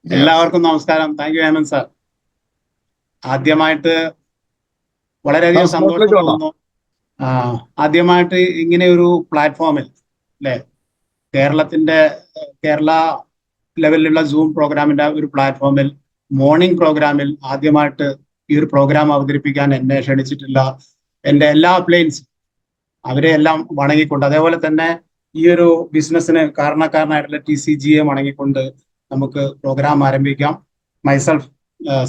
എല്ലാവർക്കും നമസ്കാരം. Thank you Hemant sir. ആദ്യമായിട്ട് വളരെയധികം സന്തോഷം സ്പോട്ടിലേക്ക് വന്നോ? തോന്നുന്നു. ആദ്യമായിട്ട് ഇങ്ങനെ ഒരു പ്ലാറ്റ്ഫോമിൽ അല്ലെ, കേരളത്തിന്റെ കേരള ലെവലിലുള്ള സൂം പ്രോഗ്രാമിന്റെ ഒരു പ്ലാറ്റ്ഫോമിൽ മോർണിംഗ് പ്രോഗ്രാമിൽ ആദ്യമായിട്ട് ഈ ഒരു പ്രോഗ്രാം അവതരിപ്പിക്കാൻ എന്നെ ക്ഷണിച്ചിട്ടുള്ള എൻ്റെ എല്ലാ അപ്ലയൻസ് അവരെ എല്ലാം വണങ്ങിക്കൊണ്ട്, അതേപോലെ തന്നെ ഈ ഒരു ബിസിനസ്സിന് കാരണക്കാരനായിട്ടുള്ള TCGയെ വണങ്ങിക്കൊണ്ട് നമുക്ക് പ്രോഗ്രാം ആരംഭിക്കാം. മൈസെൽഫ്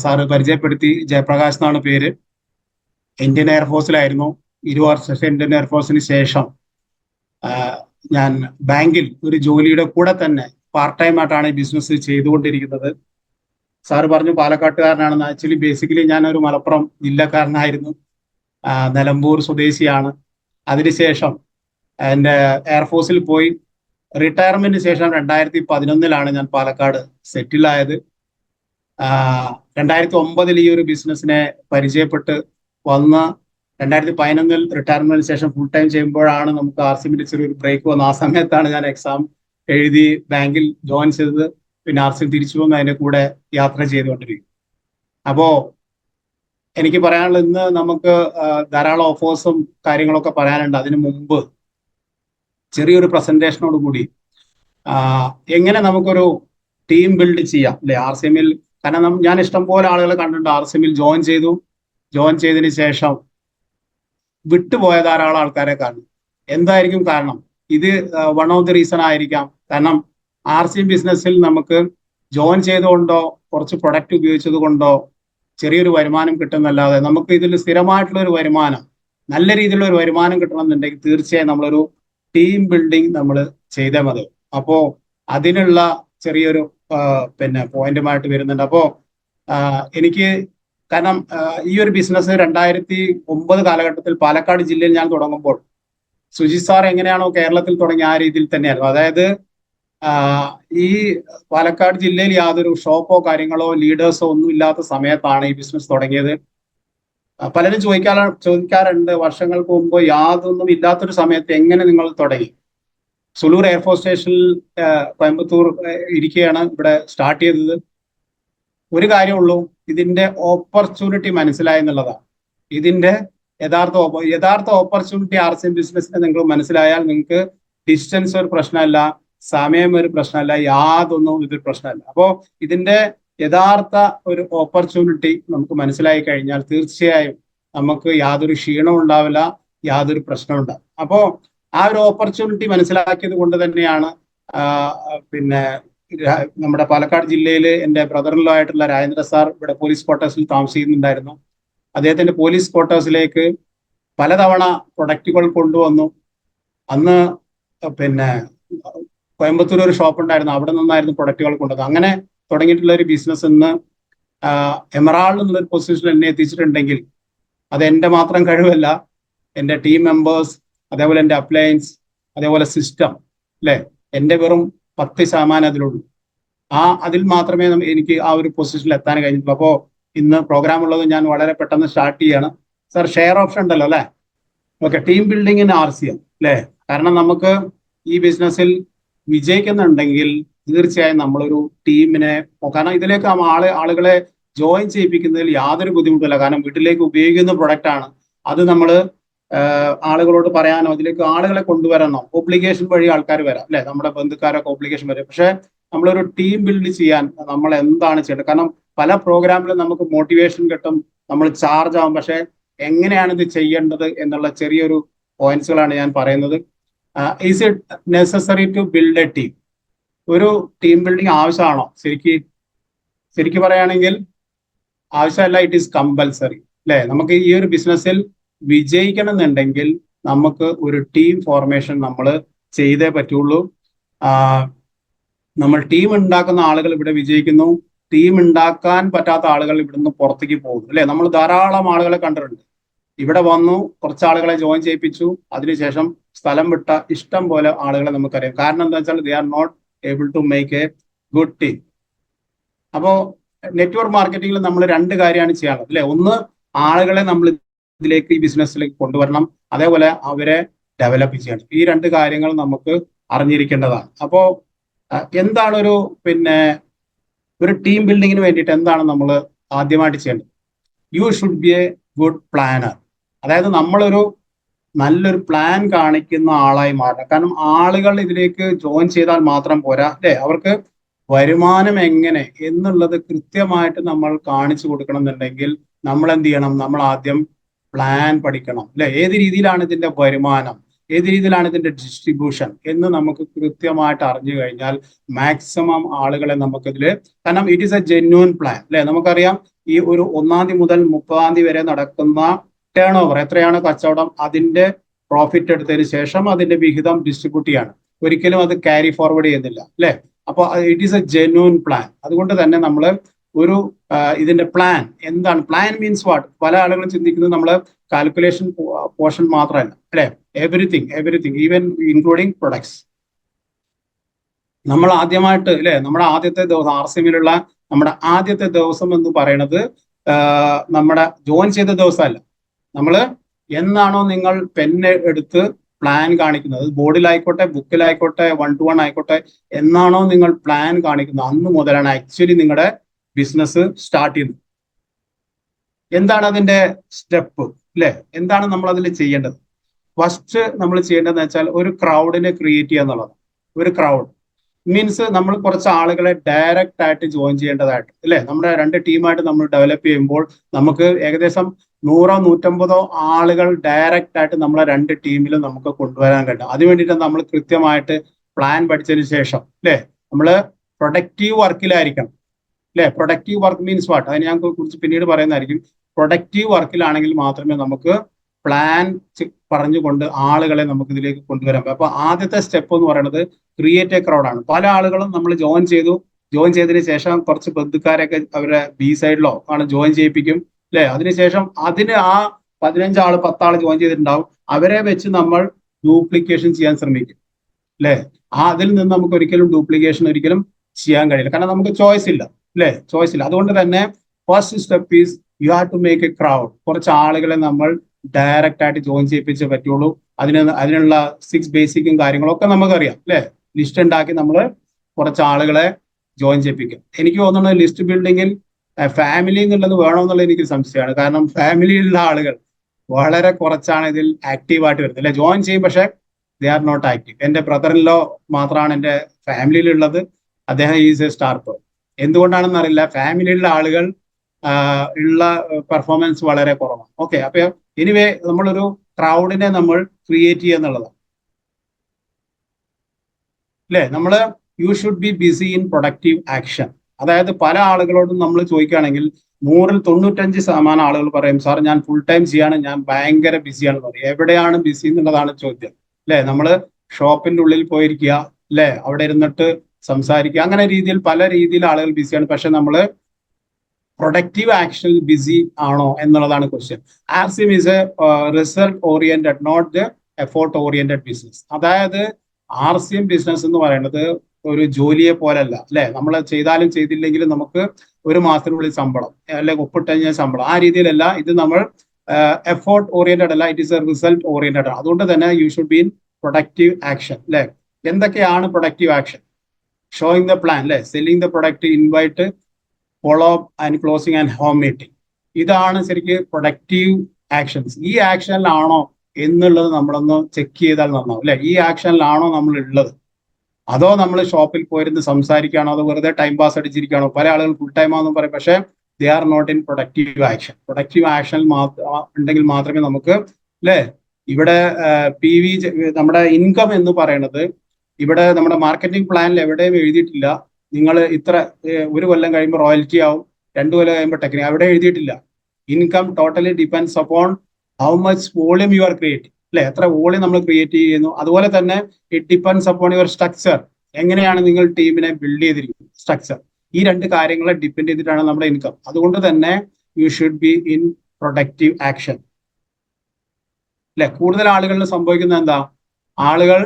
സാറ് പരിചയപ്പെടുത്തി, ജയപ്രകാശ് എന്നാണ് പേര്. ഇന്ത്യൻ എയർഫോഴ്സിലായിരുന്നു 20 വർഷം. ഇന്ത്യൻ എയർഫോഴ്സിന് ശേഷം ഞാൻ ബാങ്കിൽ ഒരു ജോലിയുടെ കൂടെ തന്നെ പാർട്ട് ടൈം ആയിട്ടാണ് ഈ ബിസിനസ് ചെയ്തുകൊണ്ടിരിക്കുന്നത്. സാറ് പറഞ്ഞു പാലക്കാട്ടുകാരനാണെന്ന്. ആക്ച്വലി ബേസിക്കലി ഞാനൊരു മലപ്പുറം ജില്ലക്കാരനായിരുന്നു. നിലമ്പൂർ സ്വദേശിയാണ്. അതിനുശേഷം എൻ്റെ എയർഫോഴ്സിൽ പോയി റിട്ടയർമെന്റിന് ശേഷം 2011 ഞാൻ പാലക്കാട് സെറ്റിലായത്. 2009 ഈ ഒരു ബിസിനസ്സിനെ പരിചയപ്പെട്ട് വന്ന് 2011 റിട്ടയർമെന്റിന് ശേഷം ഫുൾ ടൈം ചെയ്യുമ്പോഴാണ് നമുക്ക് RCBന്റെ ചെറിയൊരു ബ്രേക്ക് വന്നത്. ആ സമയത്താണ് ഞാൻ എക്സാം എഴുതി ബാങ്കിൽ ജോയിൻ ചെയ്തത്. പിന്നെ RCB തിരിച്ചു വന്ന് അതിന്റെ കൂടെ യാത്ര ചെയ്തുകൊണ്ടിരിക്കും. അപ്പോ എനിക്ക് പറയാനുള്ളത്, ഇന്ന് നമുക്ക് ധാരാളം ഓഫേഴ്സും കാര്യങ്ങളൊക്കെ പറയാനുണ്ട്. അതിനു മുമ്പ് ചെറിയൊരു പ്രസന്റേഷനോട് കൂടി എങ്ങനെ നമുക്കൊരു ടീം ബിൽഡ് ചെയ്യാം അല്ലെ RCBയിൽ. കാരണം ഞാൻ ഇഷ്ടംപോലെ ആളുകളെ കണ്ടിട്ടുണ്ട്, RCBയിൽ ജോയിൻ ചെയ്തു. ജോയിൻ ചെയ്തതിന് ശേഷം വിട്ടുപോയ ധാരാളം ആൾക്കാരെ കാണും. എന്തായിരിക്കും കാരണം? ഇത് വൺ ഓഫ് ദി റീസൺ ആയിരിക്കാം. കാരണം RCB ബിസിനസ്സിൽ നമുക്ക് ജോയിൻ ചെയ്തുകൊണ്ടോ കുറച്ച് പ്രൊഡക്റ്റ് ഉപയോഗിച്ചത് കൊണ്ടോ ചെറിയൊരു വരുമാനം കിട്ടുന്നല്ലാതെ നമുക്ക് ഇതിൽ സ്ഥിരമായിട്ടുള്ള ഒരു വരുമാനം, നല്ല രീതിയിലുള്ള ഒരു വരുമാനം കിട്ടണമെന്നുണ്ടെങ്കിൽ തീർച്ചയായും നമ്മളൊരു ടീം ബിൽഡിംഗ് നമ്മൾ ചെയ്തേ മതി. അപ്പോ അതിനുള്ള ചെറിയൊരു പിന്നെ പോയിന്റുമായിട്ട് വരുന്നുണ്ട്. അപ്പോ എനിക്ക് കാരണം ഈ ഒരു ബിസിനസ് 2009 കാലഘട്ടത്തിൽ പാലക്കാട് ജില്ലയിൽ ഞാൻ തുടങ്ങുമ്പോൾ സുജിത് സാർ എങ്ങനെയാണോ കേരളത്തിൽ തുടങ്ങിയ ആ രീതിയിൽ തന്നെയായിരുന്നു. അതായത് ഈ പാലക്കാട് ജില്ലയിൽ യാതൊരു ഷോപ്പോ കാര്യങ്ങളോ ലീഡേഴ്സോ ഒന്നും ഇല്ലാത്ത സമയത്താണ് ഈ ബിസിനസ് തുടങ്ങിയത്. പലരും ചോദിക്കാറുണ്ട്, വർഷങ്ങൾക്ക് മുമ്പ് യാതൊന്നും ഇല്ലാത്തൊരു സമയത്ത് എങ്ങനെ നിങ്ങൾ തുടങ്ങി? സുലൂർ എയർഫോഴ്സ് സ്റ്റേഷനിൽ കോയമ്പത്തൂർ ഇരിക്കുകയാണ് ഇവിടെ സ്റ്റാർട്ട് ചെയ്തത്. ഒരു കാര്യമുള്ളൂ, ഇതിന്റെ ഓപ്പർച്യൂണിറ്റി മനസ്സിലായി എന്നുള്ളതാണ്. ഇതിന്റെ യഥാർത്ഥ ഓപ്പർച്യൂണിറ്റി RCB ബിസിനസ്സിന് നിങ്ങൾ മനസ്സിലായാൽ നിങ്ങൾക്ക് ഡിസ്റ്റൻസ് ഒരു പ്രശ്നമല്ല, സമയം ഒരു പ്രശ്നമല്ല, യാതൊന്നും ഇതൊരു പ്രശ്നമല്ല. അപ്പോ ഇതിന്റെ യഥാർത്ഥ ഒരു ഓപ്പർച്യൂണിറ്റി നമുക്ക് മനസ്സിലായി കഴിഞ്ഞാൽ തീർച്ചയായും നമുക്ക് യാതൊരു ക്ഷീണവും ഉണ്ടാവില്ല, യാതൊരു പ്രശ്നവും ഉണ്ടാവില്ല. അപ്പോ ആ ഒരു ഓപ്പർച്യൂണിറ്റി മനസ്സിലാക്കിയത് കൊണ്ട് തന്നെയാണ് പിന്നെ നമ്മുടെ പാലക്കാട് ജില്ലയിൽ എൻ്റെ ബ്രദറിലോ ആയിട്ടുള്ള രാജേന്ദ്ര സാർ ഇവിടെ പോലീസ് ക്വാർട്ടേഴ്സിൽ താമസിക്കുന്നുണ്ടായിരുന്നു. അദ്ദേഹത്തിന്റെ പോലീസ് ക്വാർട്ടേഴ്സിലേക്ക് പലതവണ പ്രൊഡക്റ്റുകൾ കൊണ്ടുവന്നു. അന്ന് പിന്നെ കോയമ്പത്തൂർ ഒരു ഷോപ്പ് ഉണ്ടായിരുന്നു, അവിടെ നിന്നായിരുന്നു പ്രൊഡക്റ്റുകൾ കൊണ്ടുവന്നത്. അങ്ങനെ തുടങ്ങിയിട്ടുള്ള ഒരു ബിസിനസ് ഇന്ന് എമറാൾഡ് എന്നുള്ളൊരു പൊസിഷനിൽ എന്നെ എത്തിച്ചിട്ടുണ്ടെങ്കിൽ അത് എൻ്റെ മാത്രം കഴിവല്ല, എൻ്റെ ടീം മെമ്പേഴ്സ്, അതേപോലെ എൻ്റെ അപ്ലയൻസ്, അതേപോലെ സിസ്റ്റം അല്ലെ, എൻ്റെ വെറും 10% അതിലുള്ളൂ. അതിൽ മാത്രമേ എനിക്ക് ആ ഒരു പൊസിഷനിൽ എത്താൻ കഴിഞ്ഞിട്ടുള്ളൂ. അപ്പോൾ ഇന്ന് പ്രോഗ്രാം ഉള്ളത് ഞാൻ വളരെ പെട്ടെന്ന് സ്റ്റാർട്ട് ചെയ്യാണ്. സാർ ഷെയർ ഓപ്ഷൻ ഉണ്ടല്ലോ അല്ലെ? Okay, team building in RCM അല്ലെ? കാരണം നമുക്ക് ഈ ബിസിനസ്സിൽ വിജയിക്കുന്നുണ്ടെങ്കിൽ തീർച്ചയായും നമ്മളൊരു ടീമിനെ, കാരണം ഇതിലേക്ക് ആളുകളെ ജോയിൻ ചെയ്യിപ്പിക്കുന്നതിൽ യാതൊരു ബുദ്ധിമുട്ടില്ല. കാരണം വീട്ടിലേക്ക് ഉപയോഗിക്കുന്ന പ്രൊഡക്റ്റ് ആണ്. അത് നമ്മൾ ആളുകളോട് പറയാനോ അതിലേക്ക് ആളുകളെ കൊണ്ടുവരണോ, ഒബ്ലിഗേഷൻ വഴി ആൾക്കാർ വരാം അല്ലെ, നമ്മുടെ ബന്ധുക്കാരൊക്കെ ഒബ്ലിഗേഷൻ വരും. പക്ഷെ നമ്മളൊരു ടീം ബിൽഡ് ചെയ്യാൻ നമ്മൾ എന്താണ് ചെയ്യേണ്ടത്? കാരണം പല പ്രോഗ്രാമിലും നമുക്ക് മോട്ടിവേഷൻ കിട്ടും, നമ്മൾ ചാർജ് ആവും. പക്ഷെ എങ്ങനെയാണ് ഇത് ചെയ്യേണ്ടത് എന്നുള്ള ചെറിയൊരു പോയിന്റ്സുകളാണ് ഞാൻ പറയുന്നത്. Is it necessary to build a team? ഒരു ടീം ബിൽഡിംഗ് ആവശ്യമാണോ? ശരിക്കും പറയുകയാണെങ്കിൽ ആവശ്യമല്ല, ഇറ്റ് ഈസ് കമ്പൽസറി അല്ലെ? നമുക്ക് ഈ ഒരു ബിസിനസ്സിൽ വിജയിക്കണം എന്നുണ്ടെങ്കിൽ നമുക്ക് ഒരു ടീം ഫോർമേഷൻ നമ്മൾ ചെയ്തേ പറ്റുള്ളൂ. നമ്മൾ ടീം ഉണ്ടാക്കുന്ന ആളുകൾ ഇവിടെ വിജയിക്കുന്നു, ടീം ഉണ്ടാക്കാൻ പറ്റാത്ത ആളുകൾ ഇവിടുന്ന് പുറത്തേക്ക് പോകുന്നു അല്ലെ? നമ്മൾ ധാരാളം ആളുകളെ കണ്ടിട്ടുണ്ട്, ഇവിടെ വന്നു കുറച്ച് ആളുകളെ ജോയിൻ ചെയ്യിപ്പിച്ചു, അതിനുശേഷം സ്ഥലം വിട്ട ഇഷ്ടം പോലെ ആളുകളെ നമുക്കറിയാം. കാരണം എന്താ വെച്ചാൽ they are not able to make a good team. അപ്പോ നെറ്റ്വർക്ക് മാർക്കറ്റിംഗിൽ നമ്മൾ രണ്ട് കാര്യമാണ് ചെയ്യാനുള്ളത് അല്ലെ? ഒന്ന്, ആളുകളെ നമ്മൾ ഇതിലേക്ക് ഈ ബിസിനസ്സിലേക്ക് കൊണ്ടുവരണം, അതേപോലെ അവരെ ഡെവലപ്പ് ചെയ്യണം. ഈ രണ്ട് കാര്യങ്ങൾ നമുക്ക് അറിഞ്ഞിരിക്കേണ്ടതാണ്. അപ്പോ എന്താണ് ഒരു പിന്നെ ഒരു ടീം ബിൽഡിങ്ങിന് വേണ്ടിയിട്ട് എന്താണ് നമ്മൾ ആദ്യമായിട്ട് ചെയ്യേണ്ടത്? You should be a good planner. അതായത് നമ്മളൊരു നല്ലൊരു പ്ലാൻ കാണിക്കുന്ന ആളായി മാറണം. കാരണം ആളുകൾ ഇതിലേക്ക് ജോയിൻ ചെയ്താൽ മാത്രം പോരാ, അല്ലെ? അവർക്ക് വരുമാനം എങ്ങനെ എന്നുള്ളത് കൃത്യമായിട്ട് നമ്മൾ കാണിച്ചു കൊടുക്കണം എന്നുണ്ടെങ്കിൽ നമ്മൾ എന്ത് ചെയ്യണം? നമ്മൾ ആദ്യം പ്ലാൻ പഠിക്കണം, അല്ലെ? ഏത് രീതിയിലാണ് ഇതിന്റെ വരുമാനം, ഏത് രീതിയിലാണ് ഇതിന്റെ ഡിസ്ട്രിബ്യൂഷൻ എന്ന് നമുക്ക് കൃത്യമായിട്ട് അറിഞ്ഞു കഴിഞ്ഞാൽ മാക്സിമം ആളുകളെ നമുക്കിതില്, കാരണം it is A genuine plan, അല്ലെ? നമുക്കറിയാം ഈ ഒരു 1-ാം തീയതി മുതൽ 30-ാം തീയതി വരെ നടക്കുന്ന ടേൺ ഓവർ എത്രയാണ് കച്ചവടം, അതിന്റെ പ്രോഫിറ്റ് എടുത്തതിന് ശേഷം അതിന്റെ വിഹിതം ഡിസ്ട്രിബ്യൂട്ട് ചെയ്യാണ്. ഒരിക്കലും അത് ക്യാരി ഫോർവേഡ് ചെയ്യുന്നില്ല, അല്ലെ? അപ്പോൾ it is A genuine plan. അതുകൊണ്ട് തന്നെ നമ്മൾ ഒരു ഇതിന്റെ പ്ലാൻ എന്താണ്? Plan means what? പല ആളുകളും ചിന്തിക്കുന്നത് നമ്മൾ കാൽക്കുലേഷൻ പോർഷൻ മാത്രമല്ല, അല്ലെ? Everything even including products. നമ്മൾ ആദ്യമായിട്ട്, അല്ലെ, നമ്മുടെ ആദ്യത്തെ ദിവസം RCMലുള്ള നമ്മുടെ ആദ്യത്തെ ദിവസം എന്ന് പറയുന്നത് നമ്മുടെ ജോയിൻ ചെയ്ത ദിവസമല്ല. നമ്മൾ എന്നാണോ നിങ്ങൾ പെന്ന് എടുത്ത് പ്ലാൻ കാണിക്കുന്നത്, ബോർഡിലായിക്കോട്ടെ, ബുക്കിലായിക്കോട്ടെ, 1-to-1 ആയിക്കോട്ടെ, എന്നാണോ നിങ്ങൾ പ്ലാൻ കാണിക്കുന്നത് അന്ന് മുതലാണ് ആക്ച്വലി നിങ്ങളുടെ ബിസിനസ് സ്റ്റാർട്ട് ചെയ്യുന്നത്. എന്താണ് അതിന്റെ സ്റ്റെപ്പ്, അല്ലെ? എന്താണ് നമ്മൾ അതിൽ ചെയ്യേണ്ടത്? ഫസ്റ്റ് നമ്മൾ ചെയ്യേണ്ടതെന്ന് വെച്ചാൽ ഒരു ക്രൗഡിനെ ക്രിയേറ്റ് ചെയ്യുക എന്നുള്ളതാണ്. ഒരു ക്രൗഡ് മീൻസ് നമ്മൾ കുറച്ച് ആളുകളെ ഡയറക്റ്റ് ആയിട്ട് ജോയിൻ ചെയ്യേണ്ടതായിട്ട്, അല്ലെ? നമ്മുടെ 2 ടീമായിട്ട് നമ്മൾ ഡെവലപ്പ് ചെയ്യുമ്പോൾ നമുക്ക് ഏകദേശം 100-150 ആളുകൾ ഡയറക്റ്റ് ആയിട്ട് നമ്മളെ 2 ടീമിലും നമുക്ക് കൊണ്ടുവരാൻ കഴിയും. അതിന് വേണ്ടിയിട്ട് നമ്മൾ കൃത്യമായിട്ട് പ്ലാൻ പഠിച്ചതിന് ശേഷം, അല്ലെ, നമ്മൾ പ്രൊഡക്റ്റീവ് വർക്കിലായിരിക്കണം, അല്ലെ? Productive work means what? അതിന് ഞാൻ കുറിച്ച് പിന്നീട് പറയുന്നതായിരിക്കും. പ്രൊഡക്റ്റീവ് വർക്കിലാണെങ്കിൽ മാത്രമേ നമുക്ക് പ്ലാൻ പറഞ്ഞുകൊണ്ട് ആളുകളെ നമുക്ക് ഇതിലേക്ക് കൊണ്ടുവരാൻ പറ്റും. അപ്പൊ ആദ്യത്തെ സ്റ്റെപ്പ് എന്ന് പറയുന്നത് ക്രിയേറ്റ് എ ക്രൗഡാണ്. പല ആളുകളും നമ്മൾ ജോയിൻ ചെയ്തതിന് ശേഷം കുറച്ച് ബന്ധുക്കാരൊക്കെ അവരുടെ ബി സൈഡിലോ ആണ് ജോയിൻ ചെയ്യിപ്പിക്കും, അല്ലെ? അതിനുശേഷം ആ 15 ആള് 10 ആള് ജോയിൻ ചെയ്തിട്ടുണ്ടാവും. അവരെ വെച്ച് നമ്മൾ ഡ്യൂപ്ലിക്കേഷൻ ചെയ്യാൻ ശ്രമിക്കും, അല്ലെ? അതിൽ നിന്ന് നമുക്ക് ഒരിക്കലും ഡ്യൂപ്ലിക്കേഷൻ ഒരിക്കലും ചെയ്യാൻ കഴിയില്ല. കാരണം നമുക്ക് ചോയ്സ് ഇല്ല, അല്ലെ? ചോയ്സ് ഇല്ല. അതുകൊണ്ട് തന്നെ first step is you have to make a crowd. കുറച്ച് ആളുകളെ നമ്മൾ ഡയറക്റ്റ് ആയിട്ട് ജോയിൻ ചെയ്യിപ്പിച്ചേ പറ്റുള്ളൂ. അതിനുള്ള 6 ബേസിക്കും കാര്യങ്ങളൊക്കെ നമുക്കറിയാം, അല്ലെ? ലിസ്റ്റ് ഉണ്ടാക്കി നമ്മൾ കുറച്ച് ആളുകളെ ജോയിൻ ചെയ്യിപ്പിക്കും. എനിക്ക് തോന്നുന്നത് ലിസ്റ്റ് ബിൽഡിങ്ങിൽ ഫാമിലി എന്നുള്ളത് വേണമെന്നുള്ളത് എനിക്ക് സംശയമാണ്. കാരണം ഫാമിലിയിലുള്ള ആളുകൾ വളരെ കുറച്ചാണ് ഇതിൽ ആക്റ്റീവായിട്ട് വരുന്നത്, അല്ലെ? ജോയിൻ ചെയ്യും, പക്ഷെ ദേ ആർ നോട്ട് ആക്റ്റീവ്. എന്റെ ബ്രദറിലോ മാത്രമാണ് എന്റെ ഫാമിലിയിലുള്ളത്. അദ്ദേഹം ഈസ് എ സ്റ്റാർ പേഴ്സൺ. എന്തുകൊണ്ടാണെന്ന് അറിയില്ല, ഫാമിലിയിലുള്ള ആളുകൾ ഉള്ള പെർഫോമൻസ് വളരെ കുറവാണ്. ഓക്കെ, അപ്പൊ എനിവേ നമ്മളൊരു ക്രൗഡിനെ നമ്മൾ ക്രിയേറ്റ് ചെയ്യുക എന്നുള്ളതാണ്, അല്ലെ? നമ്മള് U should B BC in productive action. അതായത് പല ആളുകളോടും നമ്മൾ ചോദിക്കുകയാണെങ്കിൽ 100-ൽ 95% ആളുകൾ പറയും, സാർ ഞാൻ ഫുൾ ടൈം ചെയ്യാണ്, ഞാൻ ഭയങ്കര ബിസിയാണെന്ന് പറയും. എവിടെയാണ് ബിസി എന്നുള്ളതാണ് ചോദ്യം, അല്ലെ? നമ്മള് ഷോപ്പിന്റെ ഉള്ളിൽ പോയിരിക്കുക, അല്ലെ? അവിടെ ഇരുന്നിട്ട് സംസാരിക്കുക, അങ്ങനെ രീതിയിൽ പല രീതിയിൽ ആളുകൾ ബിസിയാണ്. പക്ഷെ നമ്മള് പ്രൊഡക്റ്റീവ് ആക്ഷനിൽ ബിസി ആണോ എന്നുള്ളതാണ് question. RCM is a result oriented, not the effort oriented business. അതായത് RCM ബിസിനസ് എന്ന് പറയുന്നത് ഒരു ജോലിയെ പോലല്ല, അല്ലെ? നമ്മൾ ചെയ്താലും ചെയ്തില്ലെങ്കിലും നമുക്ക് ഒരു മാസത്തിനുള്ളിൽ ശമ്പളം, അല്ലെങ്കിൽ ഒപ്പിട്ട് കഴിഞ്ഞാൽ ശമ്പളം, ആ രീതിയിലല്ല ഇത്. നമ്മൾ എഫോർട്ട് ഓറിയന്റഡ് അല്ല, it is a result oriented. അതുകൊണ്ട് തന്നെ you should be in productive action, അല്ലെ? എന്തൊക്കെയാണ് productive action? Showing the plan, അല്ലെ? Selling the product, invite, follow up and closing and home meeting. ഇതാണ് ശരിക്കും പ്രൊഡക്റ്റീവ് ആക്ഷൻസ്. ഈ ആക്ഷനിലാണോ എന്നുള്ളത് നമ്മളൊന്ന് ചെക്ക് ചെയ്താൽ നന്നാവും, അല്ലെ? ഈ ആക്ഷനിലാണോ നമ്മൾ ഉള്ളത്, അതോ നമ്മൾ ഷോപ്പിൽ പോയിരുന്ന് സംസാരിക്കുകയാണോ, അതോ വെറുതെ ടൈം പാസ് അടിച്ചിരിക്കുകയാണോ? പല ആളുകൾ ഫുൾ ടൈം ആണെന്ന് പറയും, പക്ഷെ they are not in productive action. Productive action ഉണ്ടെങ്കിൽ മാത്രമേ നമുക്ക്, അല്ലെ, ഇവിടെ നമ്മുടെ ഇൻകം എന്ന് പറയുന്നത്, ഇവിടെ നമ്മുടെ മാർക്കറ്റിംഗ് പ്ലാനിൽ എവിടെയും എഴുതിയിട്ടില്ല നിങ്ങൾ ഇത്ര 1 കൊല്ലം കഴിയുമ്പോൾ റോയൽറ്റി ആവും, 2 കൊല്ലം കഴിയുമ്പോൾ ടെക്നിക്, അവിടെ എഴുതിയിട്ടില്ല. Income totally depends upon how much volume you are create, അല്ലെ? എത്ര വോളിയം നമ്മൾ ക്രിയേറ്റ് ചെയ്യുന്നു. അതുപോലെ തന്നെ it depends upon your structure, എങ്ങനെയാണ് നിങ്ങൾ ടീമിനെ ബിൽഡ് ചെയ്തിരിക്കുന്നത്, സ്ട്രക്ചർ. ഈ 2 കാര്യങ്ങളെ ഡിപ്പെൻഡ് ചെയ്തിട്ടാണ് നമ്മുടെ ഇൻകം. അതുകൊണ്ട് തന്നെ you should be in productive action, അല്ലെ? കൂടുതൽ ആളുകളിൽ സംഭവിക്കുന്നത് എന്താ? ആളുകൾ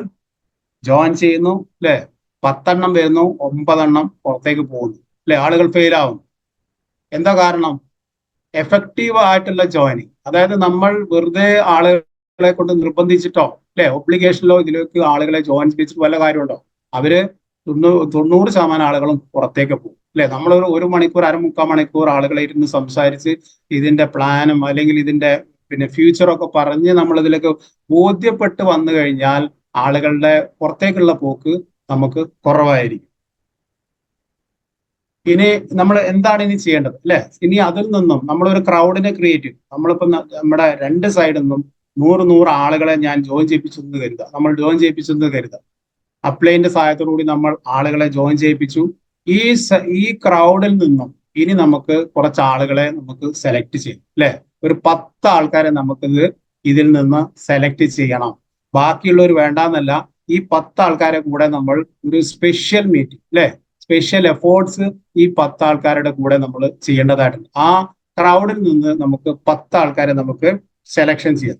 ജോയിൻ ചെയ്യുന്നു, അല്ലെ? 10 എണ്ണം വരുന്നു, 9 എണ്ണം പുറത്തേക്ക് പോകുന്നു, അല്ലെ? ആളുകൾ ഫെയിൽ ആവുന്നു. എന്താ കാരണം? എഫക്റ്റീവ് ആയിട്ടുള്ള ജോയിനിങ്. അതായത് നമ്മൾ വെറുതെ ആളുകളെ കൊണ്ട് നിർബന്ധിച്ചിട്ടോ, അല്ലെ, ഒബ്ലിഗേഷനിലോ ഇതിലേക്ക് ആളുകളെ ജോയിൻ ചെയ്യിച്ചിട്ട് വല്ല കാര്യമുണ്ടോ? അവര് 90% ആളുകളും പുറത്തേക്ക് പോകും. അല്ലെ? ഒരു മണിക്കൂർ, അരമുക്കാൽ മണിക്കൂർ ആളുകളെ ഇരുന്ന് സംസാരിച്ച് ഇതിന്റെ പ്ലാനും അല്ലെങ്കിൽ ഇതിന്റെ പിന്നെ ഫ്യൂച്ചറൊക്കെ പറഞ്ഞ് നമ്മൾ ഇതിലേക്ക് ബോധ്യപ്പെട്ട് വന്നു കഴിഞ്ഞാൽ ആളുകളുടെ പുറത്തേക്കുള്ള പോക്ക് നമുക്ക് കുറവായിരിക്കും. ഇനി നമ്മൾ എന്താണ് ഇനി ചെയ്യേണ്ടത് അല്ലെ? ഇനി അതിൽ നിന്നും നമ്മളൊരു ക്രൗഡിനെ ക്രിയേറ്റ് ചെയ്യും. നമ്മളിപ്പോ നമ്മുടെ രണ്ട് സൈഡിൽ നിന്നും 100 ആളുകളെ ഞാൻ ജോയിൻ ചെയ്യിപ്പിച്ചെന്ന് കരുതുക, നമ്മൾ ജോയിൻ ചെയ്യിപ്പിച്ചെന്ന് കരുതുക. അപ്ലൈന്റെ സഹായത്തോടുകൂടി നമ്മൾ ആളുകളെ ജോയിൻ ചെയ്യിപ്പിച്ചു. ഈ ക്രൗഡിൽ നിന്നും ഇനി നമുക്ക് കുറച്ച് ആളുകളെ നമുക്ക് സെലക്ട് ചെയ്യും അല്ലെ? ഒരു 10 ആൾക്കാരെ നമുക്കിത് ഇതിൽ നിന്ന് സെലക്ട് ചെയ്യണം. ബാക്കിയുള്ളവർ വേണ്ടാന്നല്ല, ഈ 10 ആൾക്കാരെ കൂടെ നമ്മൾ ഒരു സ്പെഷ്യൽ മീറ്റിംഗ് അല്ലെ, സ്പെഷ്യൽ എഫേർട്സ് ഈ 10 ആൾക്കാരുടെ കൂടെ നമ്മൾ ചെയ്യേണ്ടതായിട്ടുണ്ട്. ആ ക്രൗഡിൽ നിന്ന് നമുക്ക് 10 ആൾക്കാരെ നമുക്ക് സെലക്ഷൻ ചെയ്യാം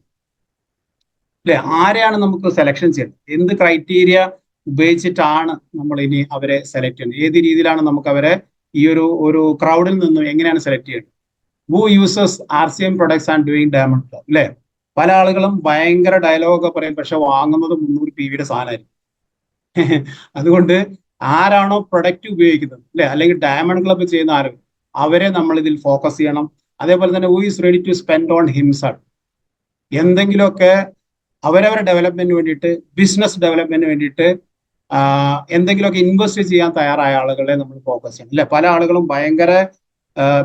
അല്ലെ? ആരെയാണ് നമുക്ക് സെലക്ഷൻ ചെയ്യുന്നത്? എന്ത് ക്രൈറ്റീരിയ ഉപയോഗിച്ചിട്ടാണ് നമ്മൾ ഇനി അവരെ സെലക്ട് ചെയ്യുന്നത്? ഏത് രീതിയിലാണ് നമുക്ക് അവരെ ഈ ഒരു ക്രൗഡിൽ നിന്നും എങ്ങനെയാണ് സെലക്ട് ചെയ്യുന്നത്? Who uses RCM products and doing diamond club അല്ലെ? പല ആളുകളും ഭയങ്കര ഡയലോഗൊക്കെ പറയും, പക്ഷെ വാങ്ങുന്നത് 300 PV സാധനമായിരിക്കും. അതുകൊണ്ട് ആരാണോ പ്രൊഡക്റ്റ് ഉപയോഗിക്കുന്നത് അല്ലെ, അല്ലെങ്കിൽ ഡയമണ്ട് ക്ലബ് ചെയ്യുന്ന ആരും, അവരെ നമ്മൾ ഇതിൽ ഫോക്കസ് ചെയ്യണം. അതേപോലെ തന്നെ who is ready to spend on himself, എന്തെങ്കിലുമൊക്കെ അവരവരുടെ ഡെവലപ്മെന്റിന് വേണ്ടിയിട്ട്, ബിസിനസ് ഡെവലപ്മെന്റിന് വേണ്ടിയിട്ട് എന്തെങ്കിലുമൊക്കെ ഇൻവെസ്റ്റ് ചെയ്യാൻ തയ്യാറായ ആളുകളെ നമ്മൾ ഫോക്കസ് ചെയ്യണം അല്ലെ? പല ആളുകളും ഭയങ്കര